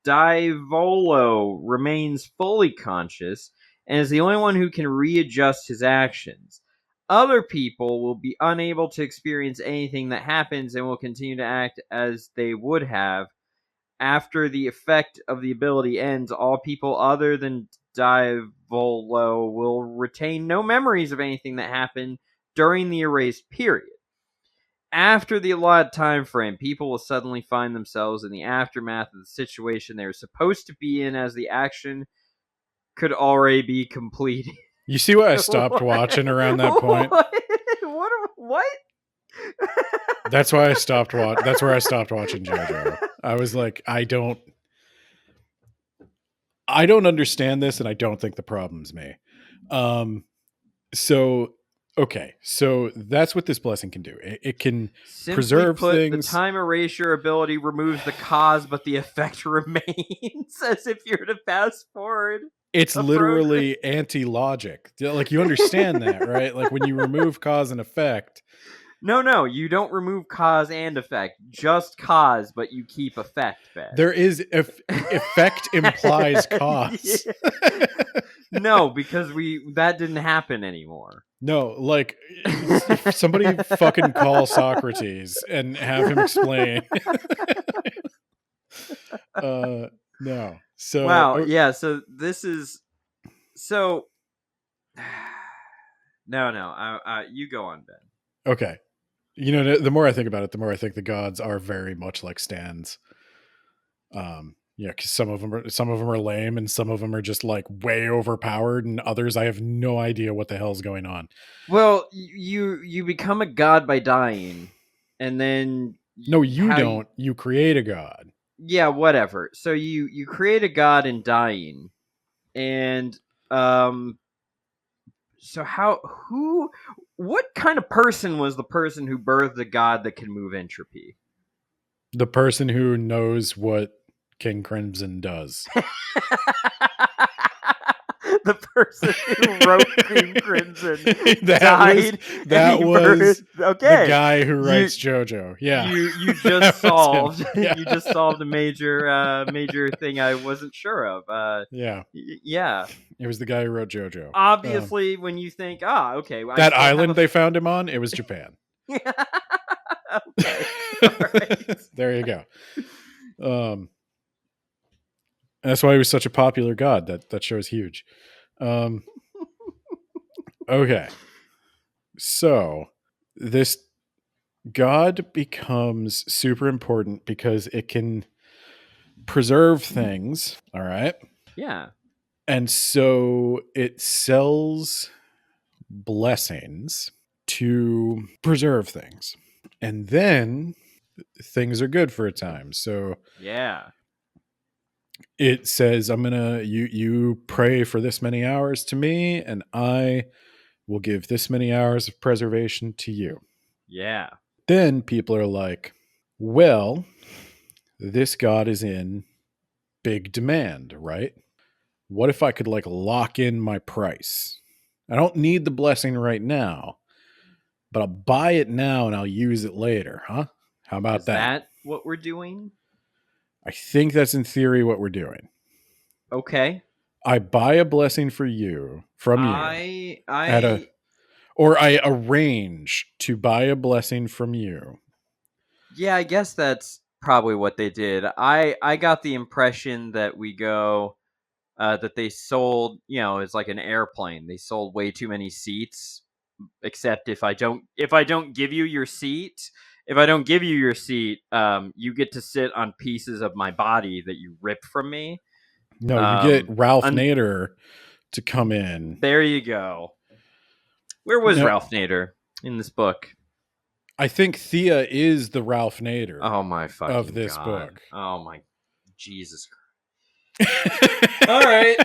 Divolo remains fully conscious and is the only one who can readjust his actions. Other people will be unable to experience anything that happens and will continue to act as they would have. After the effect of the ability ends, all people other than Divolo will retain no memories of anything that happened during the erased period. After the allotted time frame, people will suddenly find themselves in the aftermath of the situation they were supposed to be in, as the action could already be completed. You see why I stopped watching around that point? What? That's why I stopped watching. That's where I stopped watching JoJo. I was like, I don't understand this, and I don't think the problem's me. So okay, so that's what this blessing can do. It can Simply preserve put, things. the time erasure ability removes the cause, but the effect remains, as if you're to fast forward. It's literally anti-logic. Like, you understand that, right? Like, when you remove cause and effect. No, you don't remove cause and effect. Just cause, but you keep effect back. There is effect implies cause. Yeah. No, because that didn't happen anymore. No, like, somebody fucking call Socrates and have him explain. No. So wow, yeah. So this is so. No. You go on, Ben. Okay. You know, the more I think about it, the more I think the gods are very much like stands. Yeah, because some of them are lame, and some of them are just like way overpowered, and others I have no idea what the hell's going on. Well, you become a god by dying, and then no, you don't. You create a god. Yeah, whatever. So you create a god in dying, and so what kind of person was the person who birthed a god that can move entropy? The person who knows what King Crimson does. The person who wrote King Crimson died. That was okay. The guy who writes JoJo. Yeah, you just solved. Yeah. You just solved a major thing I wasn't sure of. Yeah, yeah. It was the guy who wrote JoJo. Obviously, when you think, okay, that island they found him on, it was Japan. Okay, all right. There you go. That's why he was such a popular god. That show is huge. Okay, so this god becomes super important because it can preserve things. All right. Yeah. And so it sells blessings to preserve things. And then things are good for a time. So yeah. It says, I'm gonna you pray for this many hours to me, and I will give this many hours of preservation to you. Yeah. Then people are like, well, this god is in big demand, right? What if I could like lock in my price? I don't need the blessing right now, but I'll buy it now and I'll use it later, huh? How about that? Is that what we're doing? I think that's in theory what we're doing. Okay. I buy a blessing for you from you. Or I arrange to buy a blessing from you. Yeah, I guess that's probably what they did. I got the impression that we go that they sold, it's like an airplane. They sold way too many seats. Except if I don't give you your seat, you get to sit on pieces of my body that you rip from me. No, you get Ralph Nader to come in. There you go. Where was Ralph Nader in this book? I think Thea is the Ralph Nader. Oh my fucking of this God. book. Oh my Jesus Christ! All right,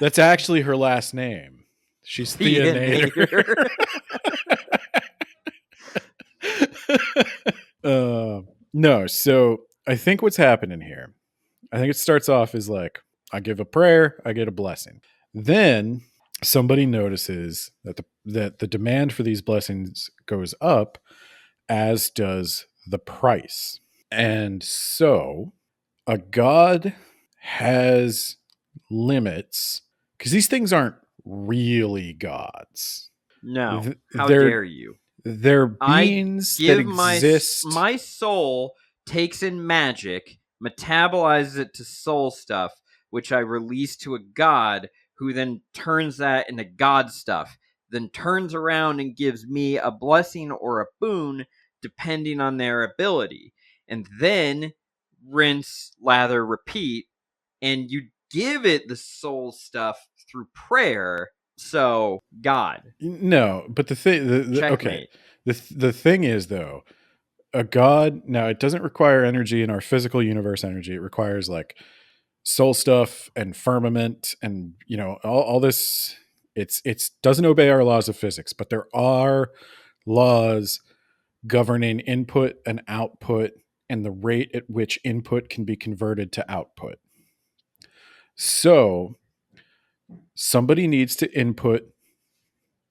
that's actually her last name. She's Thea Nader. No, so I think what's happening here, I think it starts off as like, I give a prayer, I get a blessing. Then somebody notices that the demand for these blessings goes up, as does the price. And so a god has limits, because these things aren't really gods. No. How They're dare you? they're I beings that give exist. my soul takes in magic, metabolizes it to soul stuff, which I release to a god who then turns that into god stuff, then turns around and gives me a blessing or a boon depending on their ability. And then rinse, lather, repeat, and you give it the soul stuff through prayer. So, God, No, but okay. checkmate. The thing is though, a god, now it doesn't require energy in our physical universe energy. It requires like soul stuff and firmament and all this. It's doesn't obey our laws of physics, but there are laws governing input and output and the rate at which input can be converted to output. So somebody needs to input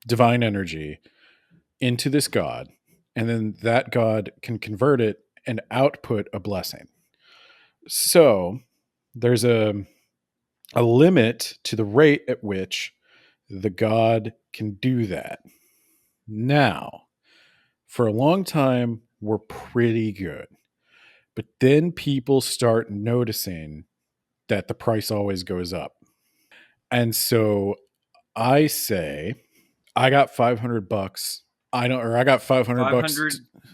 divine energy into this god, and then that god can convert it and output a blessing. So there's a limit to the rate at which the god can do that. Now, for a long time, we're pretty good. But then people start noticing that the price always goes up. And so I say, I got $500. I got 500 bucks,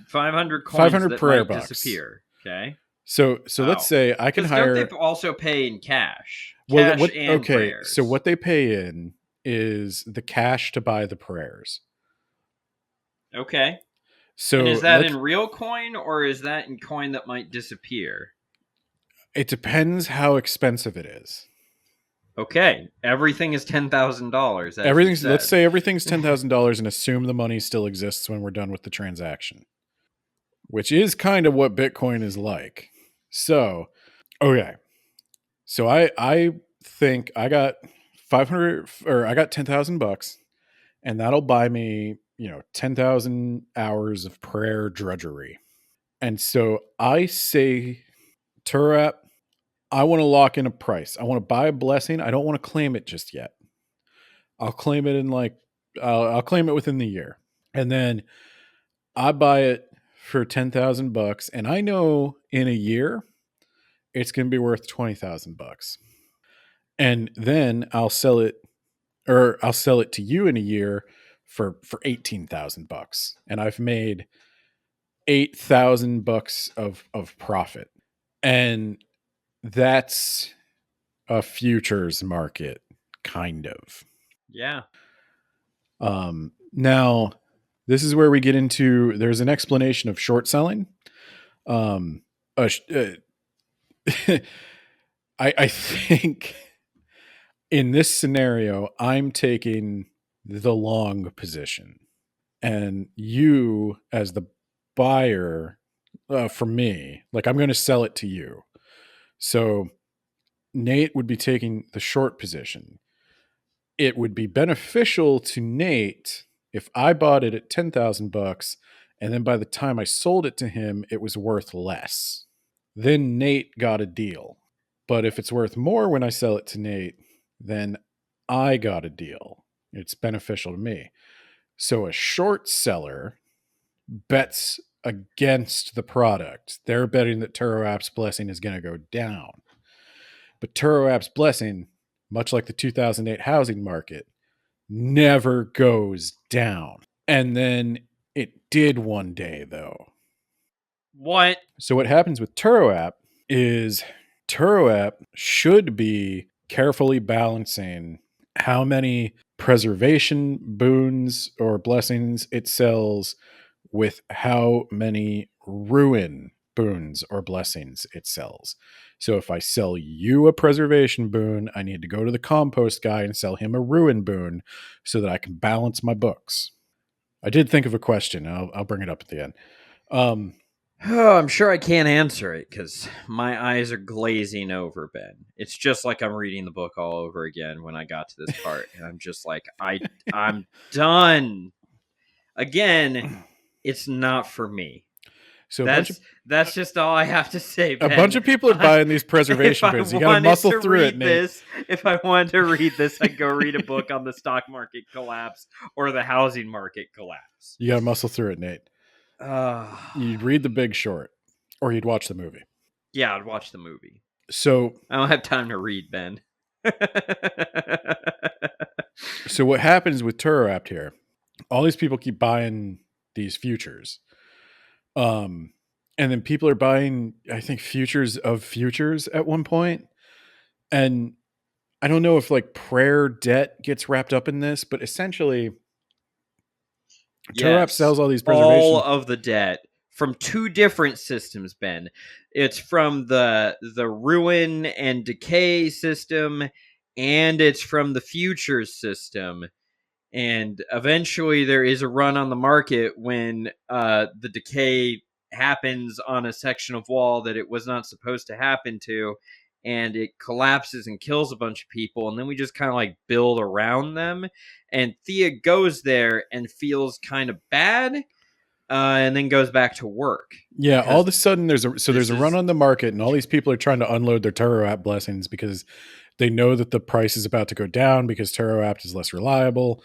500 coins 500 that prayer might bucks. disappear. Okay. So let's say I can hire. Don't they also pay in cash? Well, Cash and prayers. So what they pay in is the cash to buy the prayers. Okay. So and is that in real coin or is that in coin that might disappear? It depends how expensive it is. Okay, everything is $10,000. Everything's. Let's say everything's $10,000 and assume the money still exists when we're done with the transaction, which is kind of what Bitcoin is like. So, okay. So I think I got 500 or I got $10,000, and that'll buy me 10,000 hours of prayer drudgery. And so I say, Turap, I want to lock in a price. I want to buy a blessing. I don't want to claim it just yet. I'll claim it I'll claim it within the year. And then I buy it for $10,000, and I know in a year it's going to be worth $20,000. And then I'll sell it to you in a year for $18,000. And I've made $8,000 of profit. And that's a futures market, kind of. Yeah. Now, this is where we get into, there's an explanation of short selling. I think in this scenario, I'm taking the long position, and you as the buyer, for me, like I'm going to sell it to you. So Nate would be taking the short position. It would be beneficial to Nate if I bought it at $10,000 and then by the time I sold it to him, it was worth less. Then Nate got a deal. But if it's worth more when I sell it to Nate, then I got a deal. It's beneficial to me. So a short seller bets against the product. They're betting that Turo App's blessing is going to go down. But Turo App's blessing, much like the 2008 housing market, never goes down. And then it did one day, though. What? So what happens with Turo App is Turo App should be carefully balancing how many preservation boons or blessings it sells with how many ruin boons or blessings it sells. So if I sell you a preservation boon, I need to go to the compost guy and sell him a ruin boon so that I can balance my books. I did think of a question. I'll bring it up at the end. I'm sure I can't answer it because my eyes are glazing over, Ben. It's just like I'm reading the book all over again when I got to this part. And I'm just like, I'm done. Again, it's not for me. So That's just all I have to say, a Ben. bunch of people are buying these preservation If I bins. You got to wanted muscle to through it, read Nate. this, if I wanted to read this, I'd go read a book on the stock market collapse or the housing market collapse. You got to muscle through it, Nate. You'd read The Big Short, or you'd watch the movie. Yeah, I'd watch the movie. So I don't have time to read, Ben. So what happens with Turoapt here? All these people keep buying these futures. And then people are buying, I think, futures of futures at one point. And I don't know if like prayer debt gets wrapped up in this, but essentially Turoapt sells all these preservation. All of the debt from two different systems, Ben. It's from the ruin and decay system, and it's from the futures system. And eventually there is a run on the market when the decay happens on a section of wall that it was not supposed to happen to, and it collapses and kills a bunch of people, and then we just kind of like build around them. And Thea goes there and feels kind of bad, and then goes back to work. Yeah, all of a sudden there's a run on the market, and all these people are trying to unload their Turoapt blessings because they know that the price is about to go down because Turoapt is less reliable.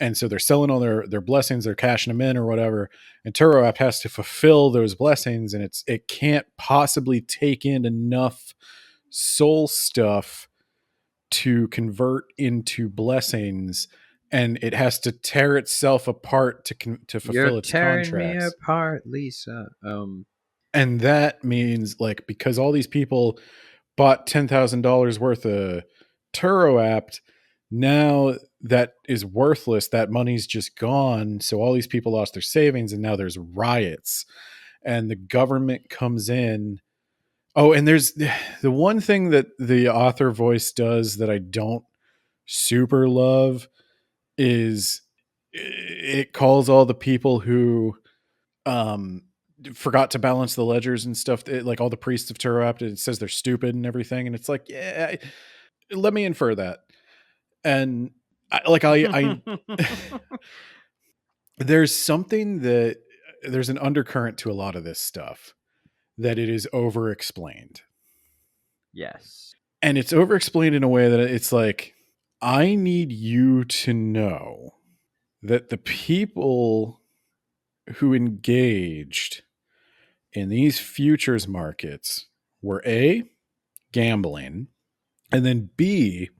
And so they're selling all their blessings, they're cashing them in or whatever. And Turoapt has to fulfill those blessings, and it can't possibly take in enough soul stuff to convert into blessings, and it has to tear itself apart to fulfill its contracts. You're tearing me apart, Lisa. And that means, like, because all these people bought $10,000 worth of Turoapt, now that is worthless. That money's just gone. So all these people lost their savings, and now there's riots, and the government comes in. Oh, and there's the one thing that the author voice does that I don't super love is it calls all the people who forgot to balance the ledgers and stuff, like all the priests of Turoapt, it says they're stupid and everything. And it's like, yeah, let me infer that. And I there's something that there's an undercurrent to a lot of this stuff, that it is over explained. Yes. And it's over explained in a way that it's like, I need you to know that the people who engaged in these futures markets were A, gambling, and then B,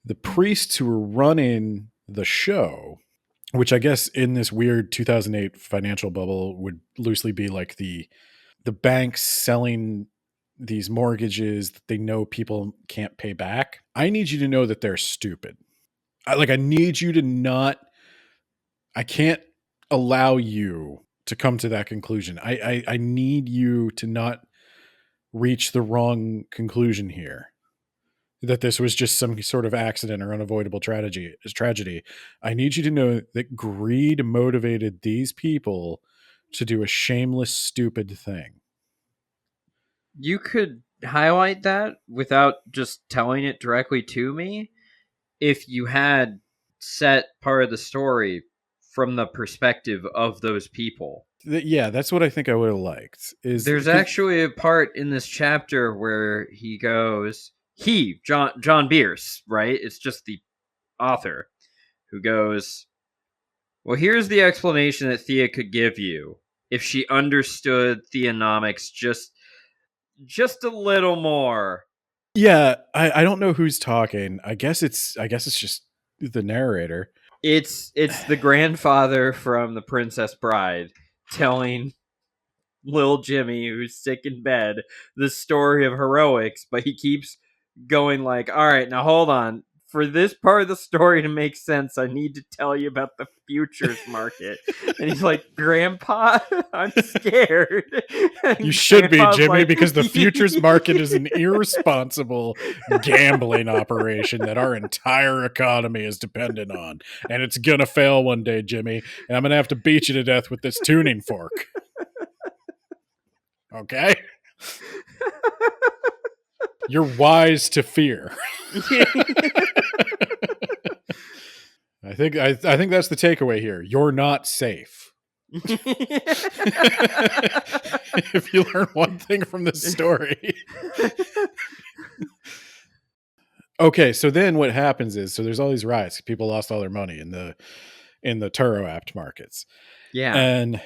the priests who were running the show, which I guess in this weird 2008 financial bubble would loosely be like the banks selling these mortgages that they know people can't pay back. I need you to know that they're stupid. I need you to not, I can't allow you to come to that conclusion. I need you to not reach the wrong conclusion here, that this was just some sort of accident or unavoidable tragedy. I need you to know that greed motivated these people to do a shameless, stupid thing. You could highlight that without just telling it directly to me if you had set part of the story from the perspective of those people. Yeah, that's what I think I would have liked. There's actually a part in this chapter where he goes, John Bierce, right? It's just the author who goes, well, here's the explanation that Thea could give you if she understood theonomics just a little more. Yeah, I don't know who's talking. I guess it's just the narrator. It's the grandfather from The Princess Bride telling Lil Jimmy, who's sick in bed, the story of heroics, but he keeps going like, all right, now hold on. For this part of the story to make sense, I need to tell you about the futures market. And he's like, Grandpa, I'm scared. You should be, Jimmy, because the futures market is an irresponsible gambling operation that our entire economy is dependent on. And it's going to fail one day, Jimmy. And I'm going to have to beat you to death with this tuning fork. Okay? You're wise to fear. I think that's the takeaway here. You're not safe. If you learn one thing from this story. Okay, so then what happens is, so there's all these riots. People lost all their money in the Turo apt markets. Yeah. And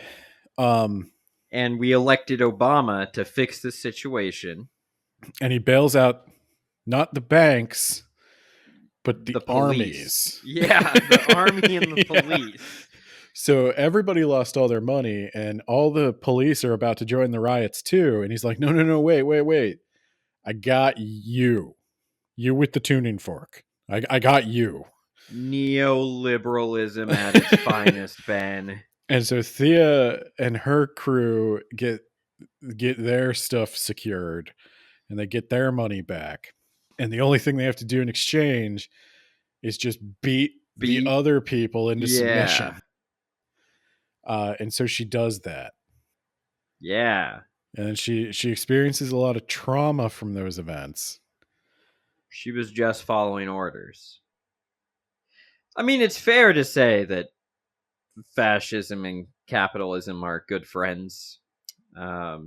and we elected Obama to fix the situation. And he bails out not the banks, but the police. armies. Yeah, the army and the police. So everybody lost all their money, and all the police are about to join the riots too. And he's like, no, wait. I got you. You with the tuning fork. I got you. Neoliberalism at its finest, Ben. And so Thea and her crew get their stuff secured, and they get their money back. And the only thing they have to do in exchange is just beat the other people into submission. And so she does that. Yeah. And then she experiences a lot of trauma from those events. She was just following orders. I mean, it's fair to say that fascism and capitalism are good friends.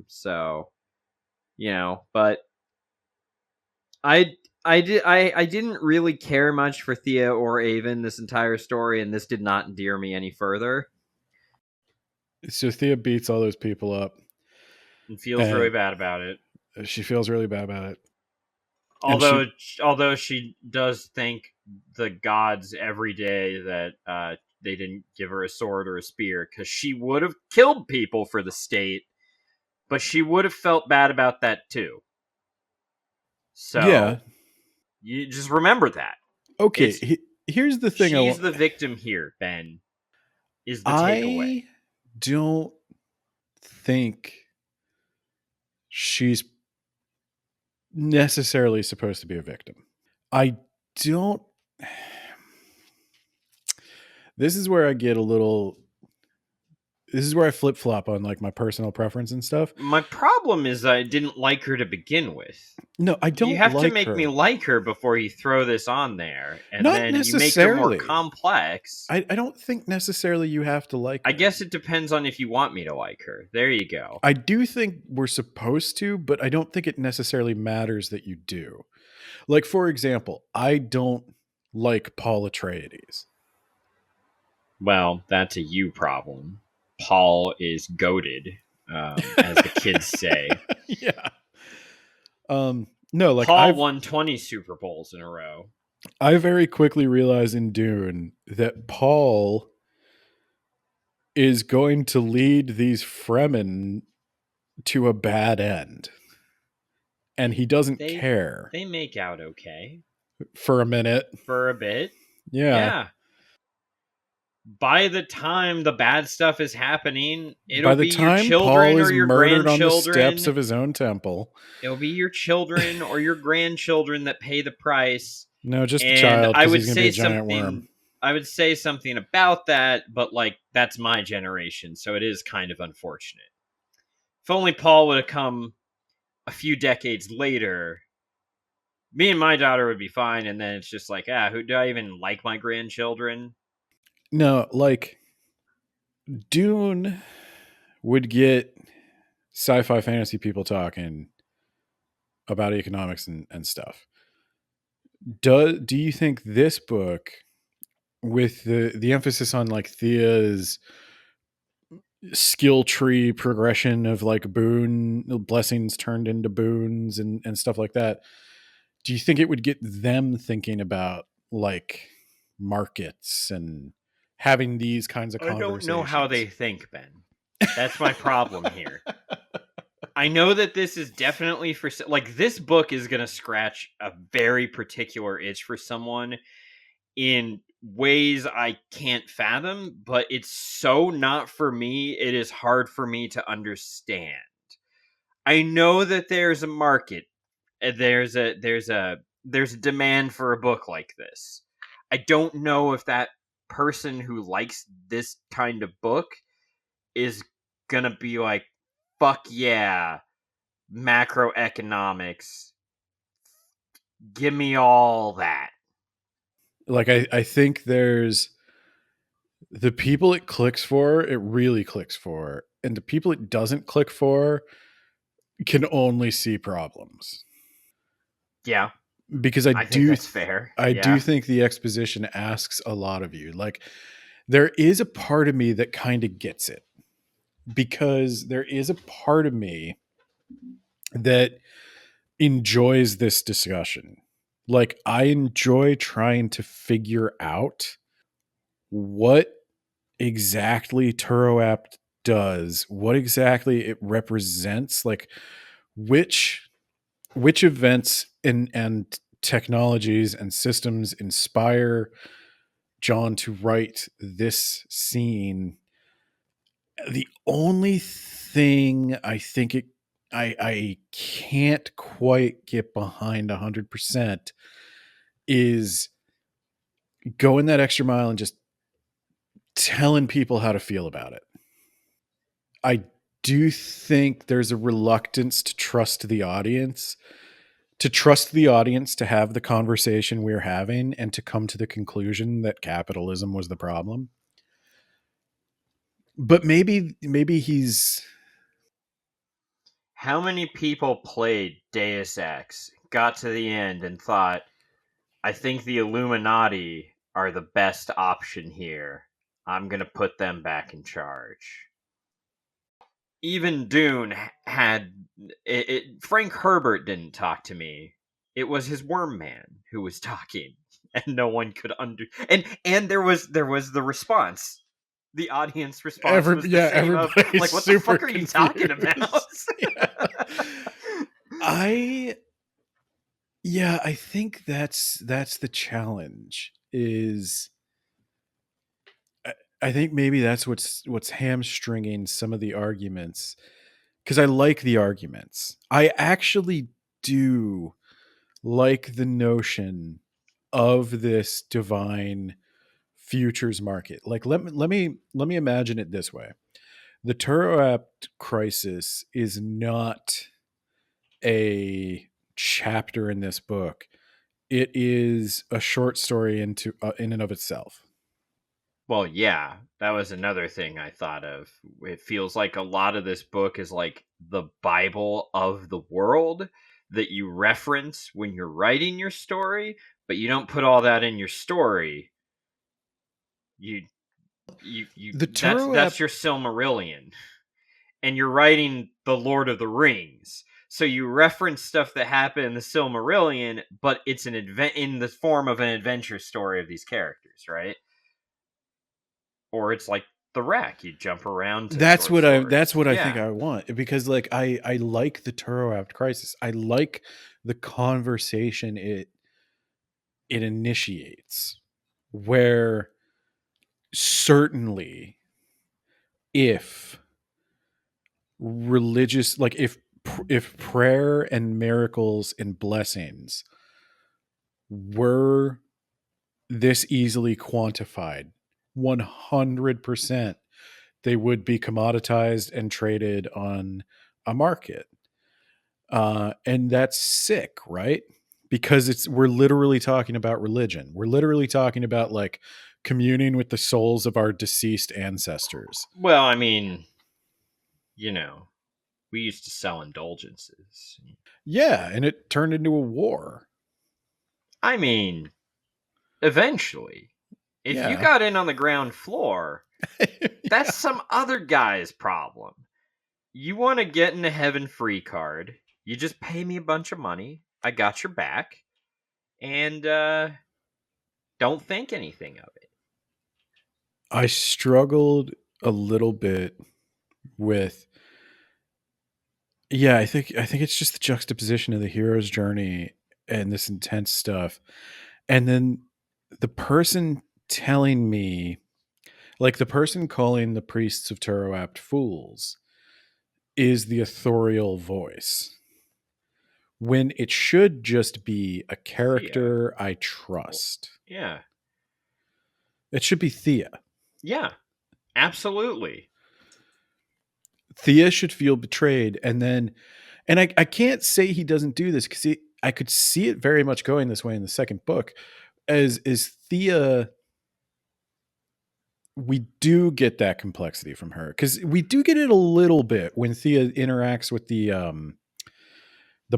So, you know, but I didn't really care much for Thea or Avon this entire story, and this did not endear me any further. So Thea beats all those people up. And feels really bad about it. She feels really bad about it. Although she does thank the gods every day that they didn't give her a sword or a spear, because she would have killed people for the state, but she would have felt bad about that too. So yeah, you just remember that. Okay, here's the thing. She's the victim here, Ben. Is the takeaway. I don't think she's necessarily supposed to be a victim. I don't. This is where I get a little. This is where I flip flop on like my personal preference and stuff. My problem is I didn't like her to begin with. No, I don't. You have like to make her. me like her before you throw this on there, and Not then you make necessarily. her more complex. I don't think necessarily you have to like her. I guess it depends on if you want me to like her. There you go. I do think we're supposed to, but I don't think it necessarily matters that you do. Like, for example, I don't like Paul Atreides. Well, that's a you problem. Paul is goated, as the kids say. Yeah. No, like Paul won 20 Super Bowls in a row. I very quickly realized in Dune that Paul is going to lead these Fremen to a bad end. And he doesn't care. They make out okay. For a minute. For a bit. Yeah. By the time the bad stuff is happening, it'll be your children Paul or your murdered grandchildren. on the steps of his own temple. It'll be your children or your grandchildren that pay the price. No, just a child. I would he's say be a giant something. Worm. I would say something about that, but like that's my generation, so it is kind of unfortunate. If only Paul would have come a few decades later, me and my daughter would be fine, and then it's just like, who do I even like my grandchildren? No, like Dune would get sci-fi fantasy people talking about economics and stuff. Do you think this book, with the emphasis on like Thea's skill tree progression of like blessings turned into boons and stuff like that, do you think it would get them thinking about like markets and having these kinds of conversations? I don't know how they think, Ben. That's my problem here. I know that this is definitely for like this book is going to scratch a very particular itch for someone in ways I can't fathom, but it's so not for me. It is hard for me to understand. I know that there's a market. There's a demand for a book like this. I don't know if that person who likes this kind of book is gonna be like, fuck yeah, macroeconomics, give me all that. Like I think there's The people it clicks for, it really clicks for. And the people it doesn't click for can only see problems. Yeah, Because I think that's fair. I do Yeah. think the exposition asks a lot of you. Like, there is a part of me that kind of gets it. Because there is a part of me that enjoys this discussion. Like, I enjoy trying to figure out what exactly Turoapt does, what exactly it represents, like which events and technologies and systems inspire John to write this scene. The only thing I think I can't quite get behind 100% is going that extra mile and just telling people how to feel about it. I do think there's a reluctance to trust the audience, to have the conversation we're having and to come to the conclusion that capitalism was the problem. But maybe he's How many people played Deus Ex, got to the end, and thought, I think the Illuminati are the best option here. I'm going to put them back in charge. Even Dune had Frank Herbert didn't talk to me. It was his worm man who was talking, and no one could and there was the response. The audience response was the same of everybody's like, what the super fuck are you talking about? Yeah. I think that's the challenge is I think maybe that's what's hamstringing some of the arguments, because I like the arguments. I actually do like the notion of this divine futures market. Like, let me imagine it this way. The Turoapt crisis is not a chapter in this book. It is a short story in and of itself. Well, yeah, that was another thing I thought of. It feels like a lot of this book is like the Bible of the world that you reference when you're writing your story, but you don't put all that in your story. You The that's Turoapt your Silmarillion. And you're writing The Lord of the Rings. So you reference stuff that happened in the Silmarillion, but it's an event in the form of an adventure story of these characters, right? Or it's like the Wreck. You jump around to that's what I think Yeah. I want, because like I like the Turoapt crisis. I like the conversation it initiates, where certainly if religious, like if prayer and miracles and blessings were this easily quantified, 100% they would be commoditized and traded on a market. And that's sick, right? Because we're literally talking about religion. We're literally talking about like communing with the souls of our deceased ancestors. Well, I mean, we used to sell indulgences. Yeah, and it turned into a war. I mean, eventually. If you Yeah. got in on the ground floor, that's some other guy's problem. You want to get in a heaven free card, you just pay me a bunch of money. I got your back. And don't think anything of it. I struggled a little bit with I think it's just the juxtaposition of the hero's journey and this intense stuff. And then the person telling me, like the person calling the priests of Turoapt fools, is the authorial voice, when it should just be a character I trust. Yeah. It should be Thea. Yeah. Absolutely. Thea should feel betrayed, and I can't say he doesn't do this, because I could see it very much going this way in the second book, as Thea we do get that complexity from her, because we do get it a little bit when Thea interacts with the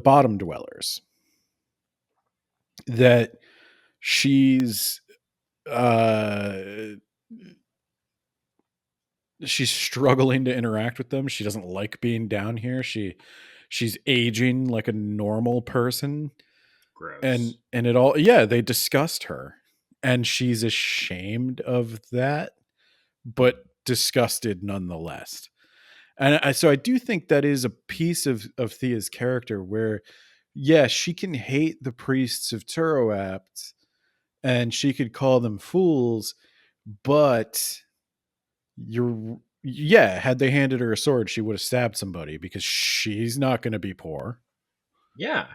bottom dwellers, that she's uh she's struggling to interact with them. She doesn't like being down here. She's aging like a normal person. Gross. And it all, yeah, they disgust her, and she's ashamed of that, but disgusted nonetheless. And so I do think that is a piece of Thea's character where, yeah, she can hate the priests of Turoapt and she could call them fools, but had they handed her a sword, she would have stabbed somebody, because she's not going to be poor. Yeah.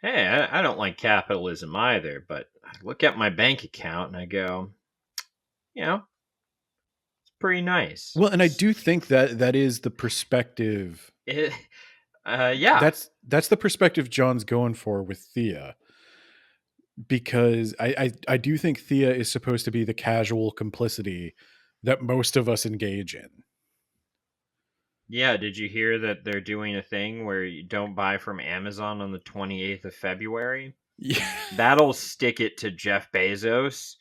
Hey, I don't like capitalism either, but I look at my bank account and I go, it's pretty nice. Well, and I do think that is the perspective. Yeah. That's the perspective John's going for with Thea, because I do think Thea is supposed to be the casual complicity that most of us engage in. Yeah, did you hear that they're doing a thing where you don't buy from Amazon on the 28th of February? Yeah. That'll stick it to Jeff Bezos.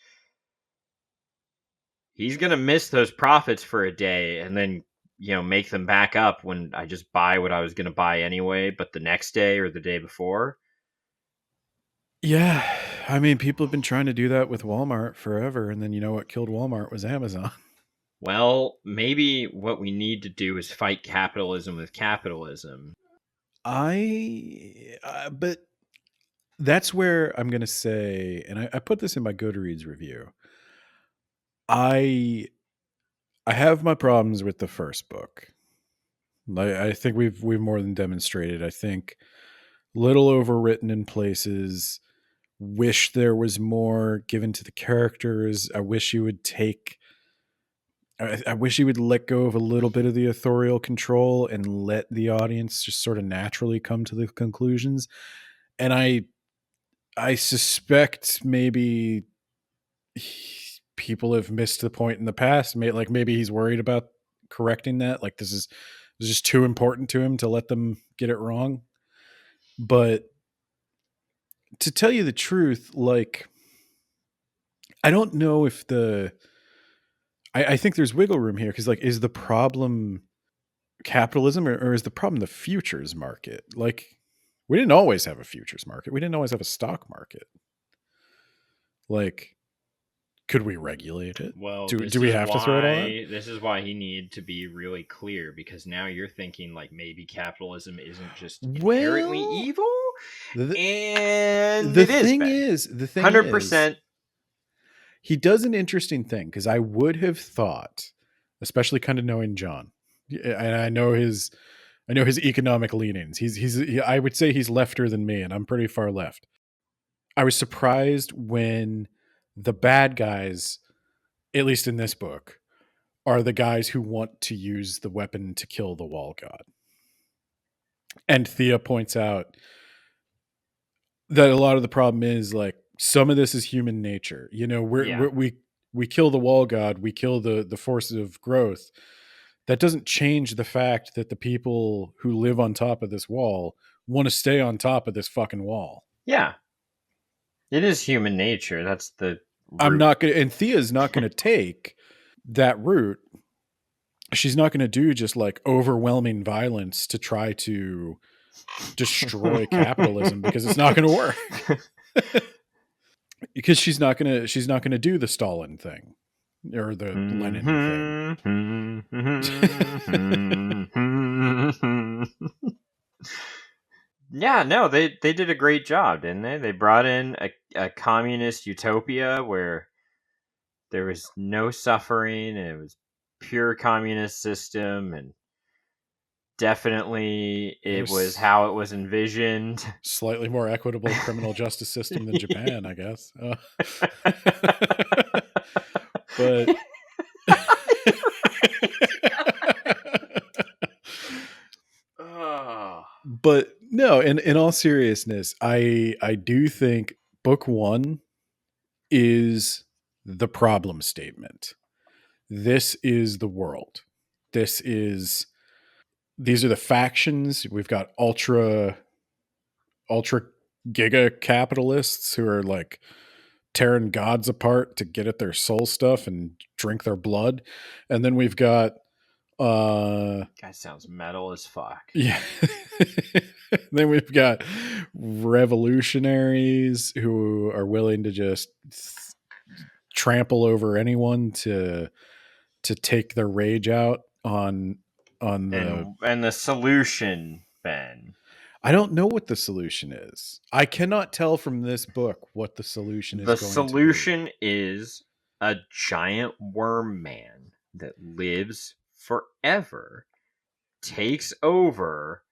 He's going to miss those profits for a day and then, make them back up when I just buy what I was going to buy anyway, but the next day or the day before. Yeah. I mean, people have been trying to do that with Walmart forever, and then what killed Walmart was Amazon. Well, maybe what we need to do is fight capitalism with capitalism. But that's where I'm going to say, and I put this in my Goodreads review, I have my problems with the first book. I think we've more than demonstrated. I think little overwritten in places. Wish there was more given to the characters. I wish you would I wish you would let go of a little bit of the authorial control and let the audience just sort of naturally come to the conclusions. And I suspect maybe people have missed the point in the past. Maybe he's worried about correcting that. Like this is just too important to him to let them get it wrong. But to tell you the truth, I don't know if I think there's wiggle room here, because is the problem capitalism, or is the problem the futures market? We didn't always have a futures market. We didn't always have a stock market. Could we regulate it? Well, do we have to throw it on? This is why he needed to be really clear, because now you're thinking maybe capitalism isn't just inherently evil. And the thing is 100%. He does an interesting thing, because I would have thought, especially kind of knowing John, and I know his economic leanings. I would say he's lefter than me, and I'm pretty far left. I was surprised when the bad guys, at least in this book, are the guys who want to use the weapon to kill the wall god. And Thea points out that a lot of the problem is some of this is human nature. We kill the wall god, we kill the forces of growth. That doesn't change the fact that the people who live on top of this wall want to stay on top of this fucking wall. Yeah. It is human nature. That's the root. I'm not going to, and Thea's not going to take that route. She's not going to do just overwhelming violence to try to destroy capitalism, because it's not going to work. Because she's not going to do the Stalin thing or the Lenin thing. Yeah, no, they did a great job, didn't they? They brought in a communist utopia where there was no suffering, and it was pure communist system, and definitely it was how it was envisioned. Slightly more equitable criminal justice system than Japan, I guess. But but no, in all seriousness, I do think book one is the problem statement. this is the world. These are the factions. We've got ultra giga capitalists who are like tearing gods apart to get at their soul stuff and drink their blood. And then we've got Guy sounds metal as fuck. yeah. Then we've got revolutionaries who are willing to just trample over anyone to take their rage out on and the solution, Ben. I don't know what the solution is. I cannot tell from this book what the solution is. The solution is a giant worm man that lives forever, takes over.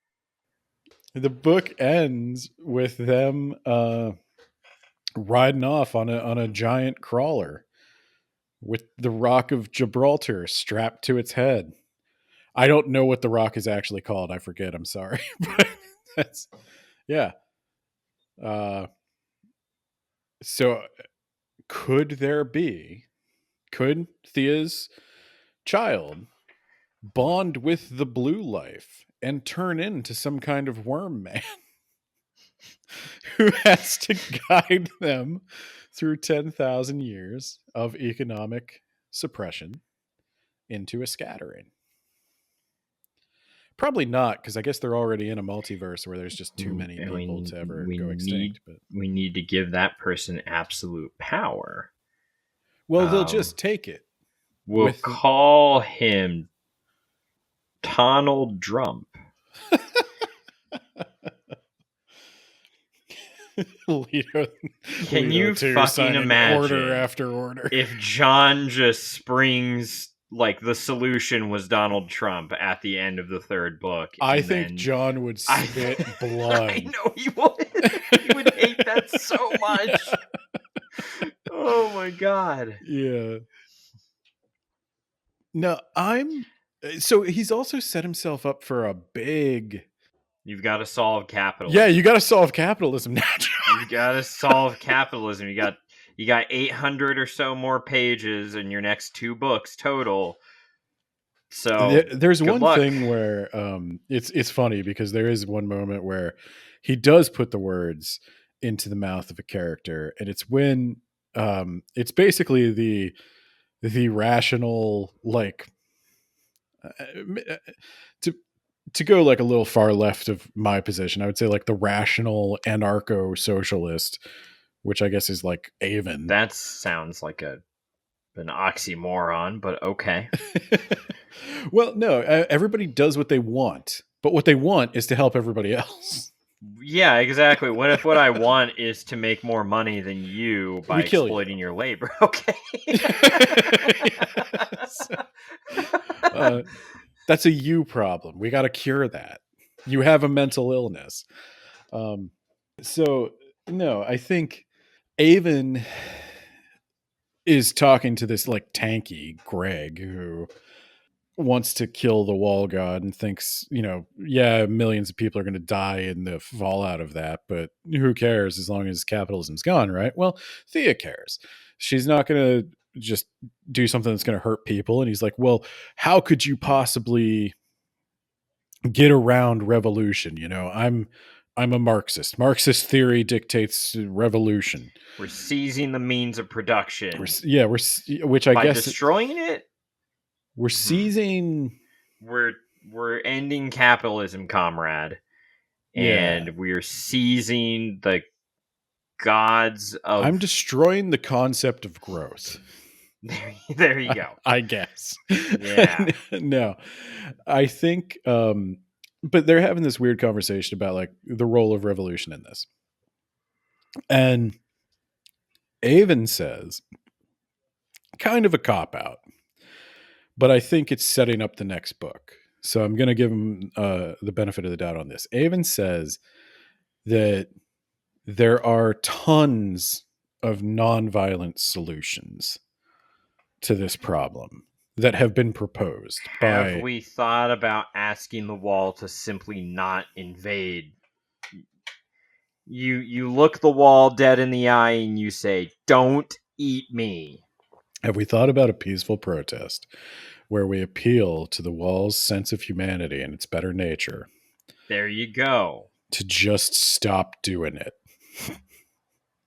The book ends with them riding off on a giant crawler with the Rock of Gibraltar strapped to its head. I don't know what the rock is actually called. I forget. I'm sorry. But that's yeah. So could Thea's child bond with the blue life and turn into some kind of worm man who has to guide them through 10,000 years of economic suppression into a scattering? Probably not, because I guess they're already in a multiverse where there's just too many people to ever go extinct. But we need to give that person absolute power. Well, they'll just take it. We'll call him Donald Trump. Can you fucking imagine order after order if John just springs like the solution was Donald Trump at the end of the third book? I think John would spit blood. I know he would. He would hate that so much. Oh my god. Yeah. No, so he's also set himself up for a big... You've got to solve capitalism. Yeah, you got to solve capitalism now, John. You got to solve capitalism. You got 800 or so more pages in your next 2 books total. So there's one luck. thing where it's funny because there is one moment where he does put the words into the mouth of a character, and it's when it's basically the rational, like, to go like a little far left of my position, I would say like the rational anarcho-socialist, which I guess is like Avon. That sounds like an oxymoron, but okay. Well, no, everybody does what they want, but what they want is to help everybody else. Yeah, exactly. What if what I want is to make more money than you by exploiting your labor? Okay. That's a you problem. We got to cure that. You have a mental illness. So, no, I think Avon is talking to this like tanky Greg who wants to kill the wall god and thinks, millions of people are going to die in the fallout of that, but who cares as long as capitalism's gone, right? Well, Thea cares. She's not going to just do something that's going to hurt people. And he's like, well, how could you possibly get around revolution? I'm a Marxist. Marxist theory dictates revolution. We're seizing the means of production. Which I by guess destroying it. We're seizing. We're ending capitalism, comrade, and we're seizing the gods of. I'm destroying the concept of growth. There you go. I guess. Yeah. No, I think. But they're having this weird conversation about like the role of revolution in this, and Avon says, kind of a cop out, but I think it's setting up the next book. So I'm going to give him the benefit of the doubt on this. Avon says that there are tons of nonviolent solutions to this problem that have been proposed. Have we thought about asking the wall to simply not invade? You look the wall dead in the eye and you say, "Don't eat me." Have we thought about a peaceful protest where we appeal to the wall's sense of humanity and its better nature There you go. to just stop doing it?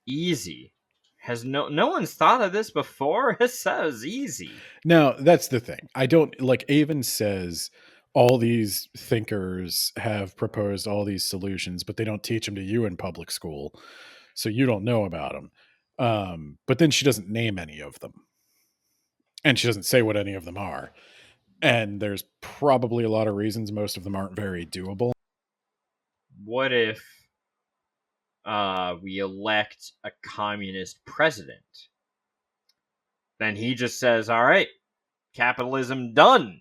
Easy. Has no one's thought of this before? It says easy. Now, that's the thing. I don't like Avon says all these thinkers have proposed all these solutions, but they don't teach them to you in public school. So you don't know about them. But then she doesn't name any of them. And she doesn't say what any of them are. And there's probably a lot of reasons most of them aren't very doable. What if we elect a communist president? Then he just says, all right, capitalism done.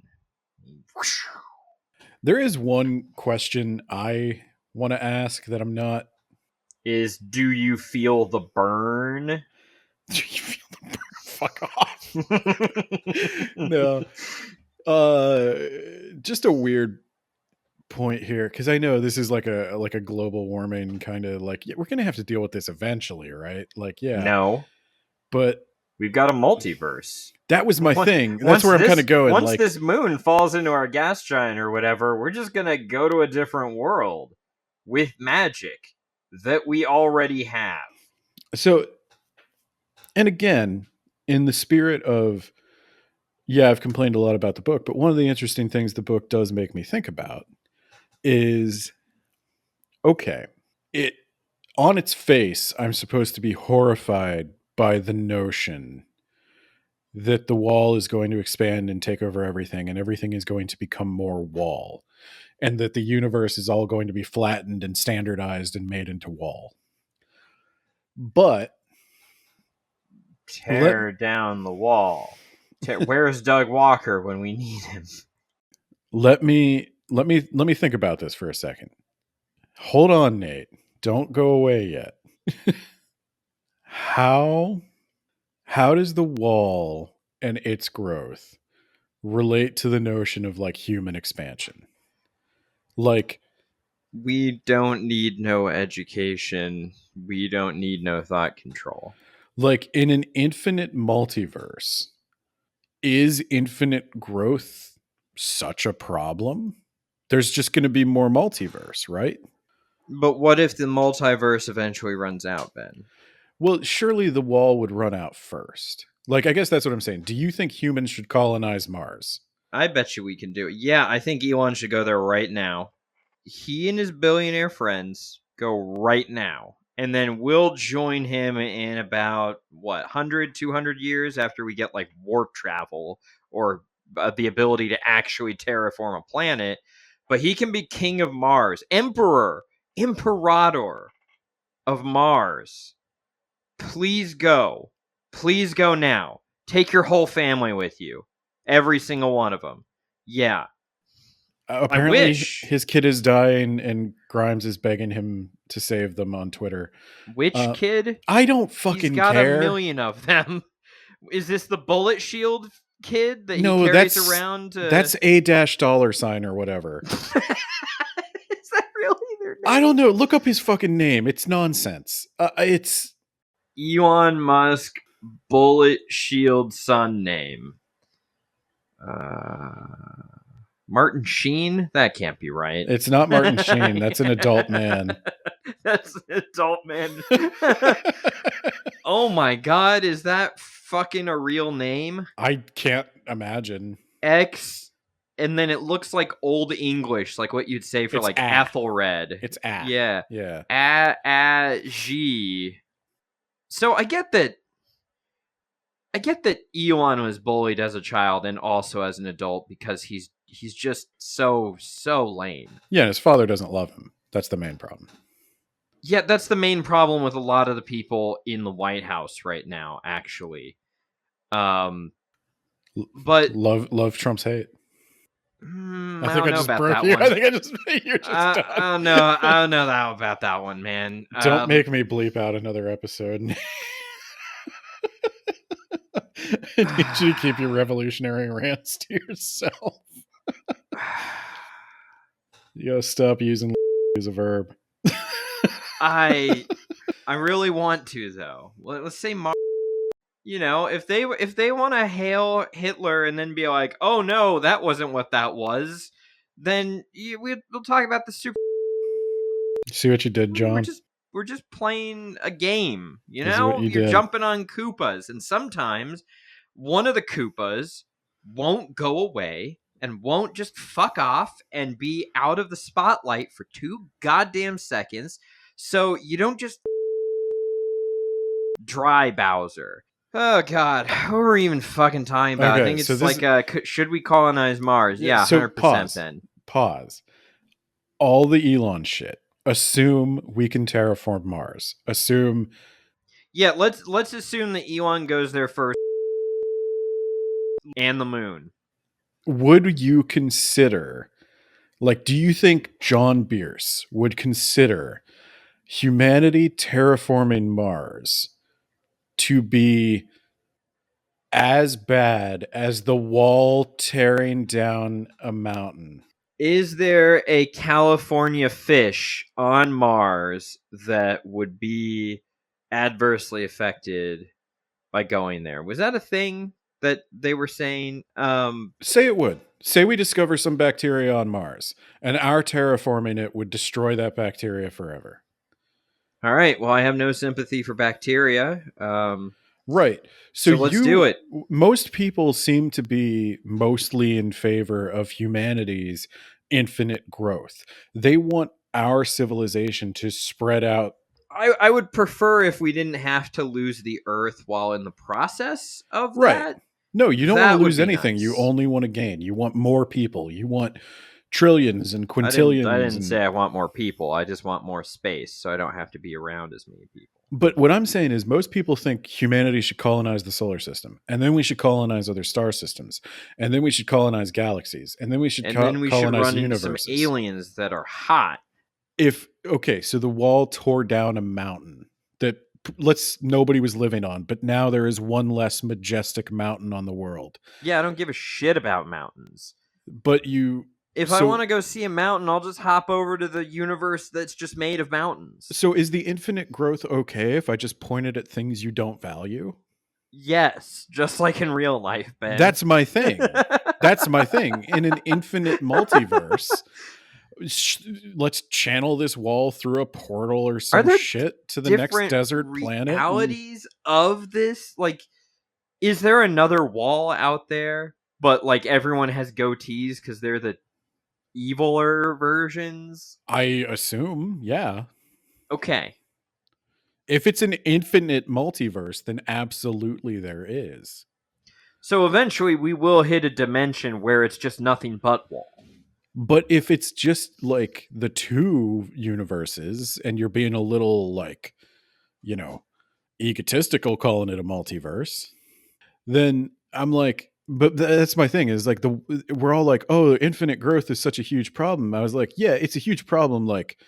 There is one question I want to ask that I'm not. Do you feel the burn? Do you feel the burn? Fuck off. No. Just a weird point here, because I know this is like a global warming kind of like, yeah, we're gonna have to deal with this eventually, right? Like, yeah. No. But we've got a multiverse. That was my thing. That's where I'm kind of going. Once like, this moon falls into our gas giant or whatever, we're just gonna go to a different world with magic that we already have. So, and again, in the spirit of, yeah, I've complained a lot about the book, but one of the interesting things the book does make me think about is, okay, it on its face, I'm supposed to be horrified by the notion that the wall is going to expand and take over everything, and everything is going to become more wall, and that the universe is all going to be flattened and standardized and made into wall. But tear down the wall. Where's Doug Walker when we need him? Let me think about this for a second. Hold on, Nate. Don't go away yet. How does the wall and its growth relate to the notion of like human expansion? Like, we don't need no education. We don't need no thought control. Like, in an infinite multiverse, is infinite growth such a problem? There's just going to be more multiverse, right? But what if the multiverse eventually runs out, Ben? Well, surely the wall would run out first. Like, I guess that's what I'm saying. Do you think humans should colonize Mars? I bet you we can do it. Yeah, I think Elon should go there right now. He and his billionaire friends go right now. And then we'll join him in about, 100, 200 years after we get, like, warp travel or the ability to actually terraform a planet. But he can be king of Mars. Imperator of Mars. Please go. Please go now. Take your whole family with you. Every single one of them. Yeah. Apparently, his kid is dying, and Grimes is begging him to save them on Twitter. Which kid? I don't fucking care. He's got a million of them. Is this the bullet shield kid that he carries around? That's $$ or whatever. Is that really their name? I don't know. Look up his fucking name. It's nonsense. It's Elon Musk bullet shield son name. Martin Sheen? That can't be right. It's not Martin Sheen. That's an adult man. That's an adult man. Oh my god, is that fucking a real name? I can't imagine. X, and then it looks like Old English, like what you'd say for it's like Ethelred. It's A. Yeah. Yeah. G. So I get that Elon was bullied as a child and also as an adult because he's just so lame. Yeah, his father doesn't love him. That's the main problem. Yeah, that's the main problem with a lot of the people in the White House right now, actually. But love Trump's hate. I don't know about that one. I think you're just done. I don't know about that one, man. Don't make me bleep out another episode. I need you to keep your revolutionary rants to yourself. You gotta stop using as a verb. I really want to, though. Let's say if they want to hail Hitler and then be like, "Oh no, that wasn't what that was," then we'll talk about the super. See what you did, John? We're just playing a game, This is what you You're did. jumping on Koopas, and sometimes one of the Koopas won't go away and won't just fuck off and be out of the spotlight for 2 goddamn seconds. So you don't just dry Bowser. Oh God, what were we even fucking talking about? Okay, I think it's so this like, should we colonize Mars? Yeah, so 100%. Then pause. All the Elon shit. Assume we can terraform Mars. Assume. Yeah, let's assume that Elon goes there first, and the moon. Would you consider, like, do you think John Bierce would consider humanity terraforming Mars to be as bad as the wall tearing down a mountain? Is there a California fish on Mars that would be adversely affected by going there? Was that a thing that they were saying? Say it would. Say we discover some bacteria on Mars, and our terraforming it would destroy that bacteria forever. All right. Well, I have no sympathy for bacteria. Right. So let's do it. Most people seem to be mostly in favor of humanity's infinite growth. They want our civilization to spread out. I would prefer if we didn't have to lose the Earth while in the process of that. No, you don't That want to would lose be anything. nice. You only want to gain. You want more people. You want trillions and quintillions. I didn't say I want more people. I just want more space so I don't have to be around as many people. But what I'm saying is most people think humanity should colonize the solar system, and then we should colonize other star systems, and then we should colonize galaxies, and then we should colonize run universes. into some aliens that are hot. So the wall tore down a mountain that nobody was living on, but now there is one less majestic mountain on the world. Yeah, I don't give a shit about mountains. But I want to go see a mountain, I'll just hop over to the universe that's just made of mountains. So is the infinite growth okay if I just pointed at things you don't value? Yes, just like in real life, Ben. That's my thing. That's my thing. In an infinite multiverse, let's channel this wall through a portal or some shit to the next desert planet. Realities of this, like, is there another wall out there? But like everyone has goatees because they're the eviler versions? I assume, yeah. Okay. If it's an infinite multiverse, then absolutely there is. So eventually we will hit a dimension where it's just nothing but wall. But if it's just like the two universes and you're being a little like, egotistical calling it a multiverse, then I'm like, but that's my thing is like we're all like, oh, infinite growth is such a huge problem. I was like, yeah, it's a huge problem. Like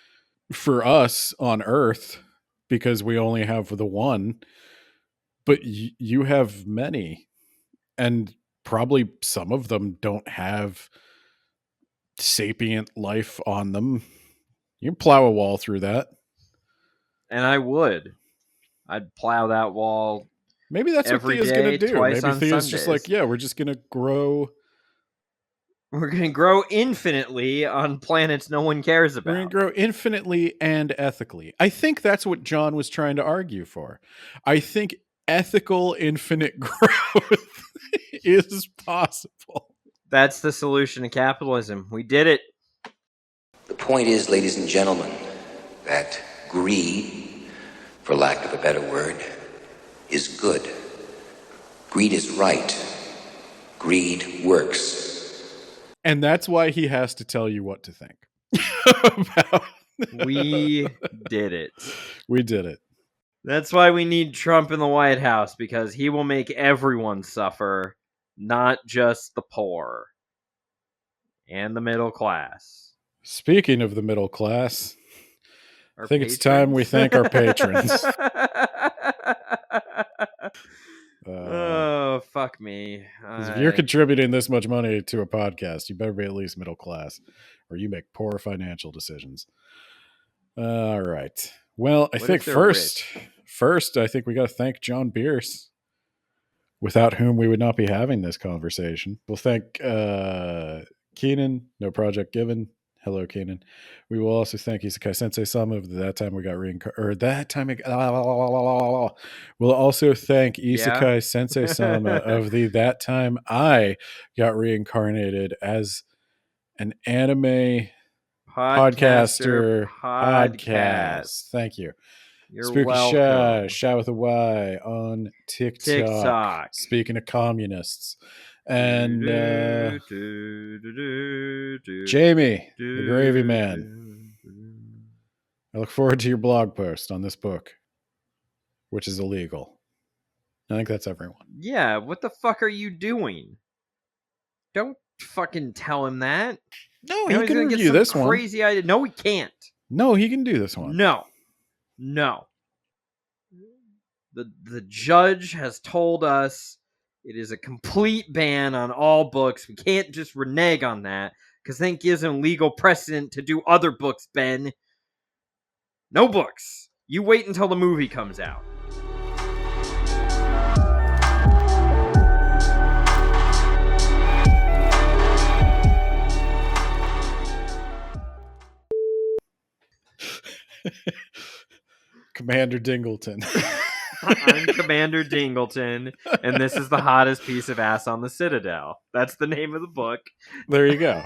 for us on Earth, because we only have the one, but you have many, and probably some of them don't have sapient life on them. You can plow a wall through that. And I'd plow that wall. Maybe that's what Thea's going to do. Maybe Thea's just like, yeah, we're just going to grow. We're going to grow infinitely on planets no one cares about. We're going to grow infinitely and ethically. I think that's what John was trying to argue for. I think ethical infinite growth is possible. That's the solution to capitalism. We did it. The point is, ladies and gentlemen, that greed, for lack of a better word, is good. Greed is right. Greed works. And that's why he has to tell you what to think. We did it. We did it. That's why we need Trump in the White House, because he will make everyone suffer, not just the poor and the middle class. Speaking of the middle class, I think it's time we thank our patrons. Oh, fuck me. If you're contributing this much money to a podcast, you better be at least middle class, or you make poor financial decisions. All right. Well, I think first, I think we got to thank John Bierce. without whom we would not be having this conversation. We'll thank Keenan, No Project Given. Hello, Keenan. We will also thank Isekai Sensei Sama of That Time We Got Reincarnated. Or That Time we got... We'll also thank Isekai Sensei Sama of That Time I Got Reincarnated as an anime podcaster podcast. Thank you. You're Spooky welcome. Shy with a Y on TikTok. Speaking of communists. And Jamie, the Gravy Man. I look forward to your blog post on this book, which is illegal. I think that's everyone. Yeah, what the fuck are you doing? Don't fucking tell him that. No, he can review this one. Crazy idea. No, he can't. No, he can do this one. No. The judge has told us it is a complete ban on all books. We can't just renege on that, because then it gives him legal precedent to do other books, Ben. No books. You wait until the movie comes out. Commander Dingleton. I'm Commander Dingleton, and this is the hottest piece of ass on the Citadel. That's the name of the book. There you go.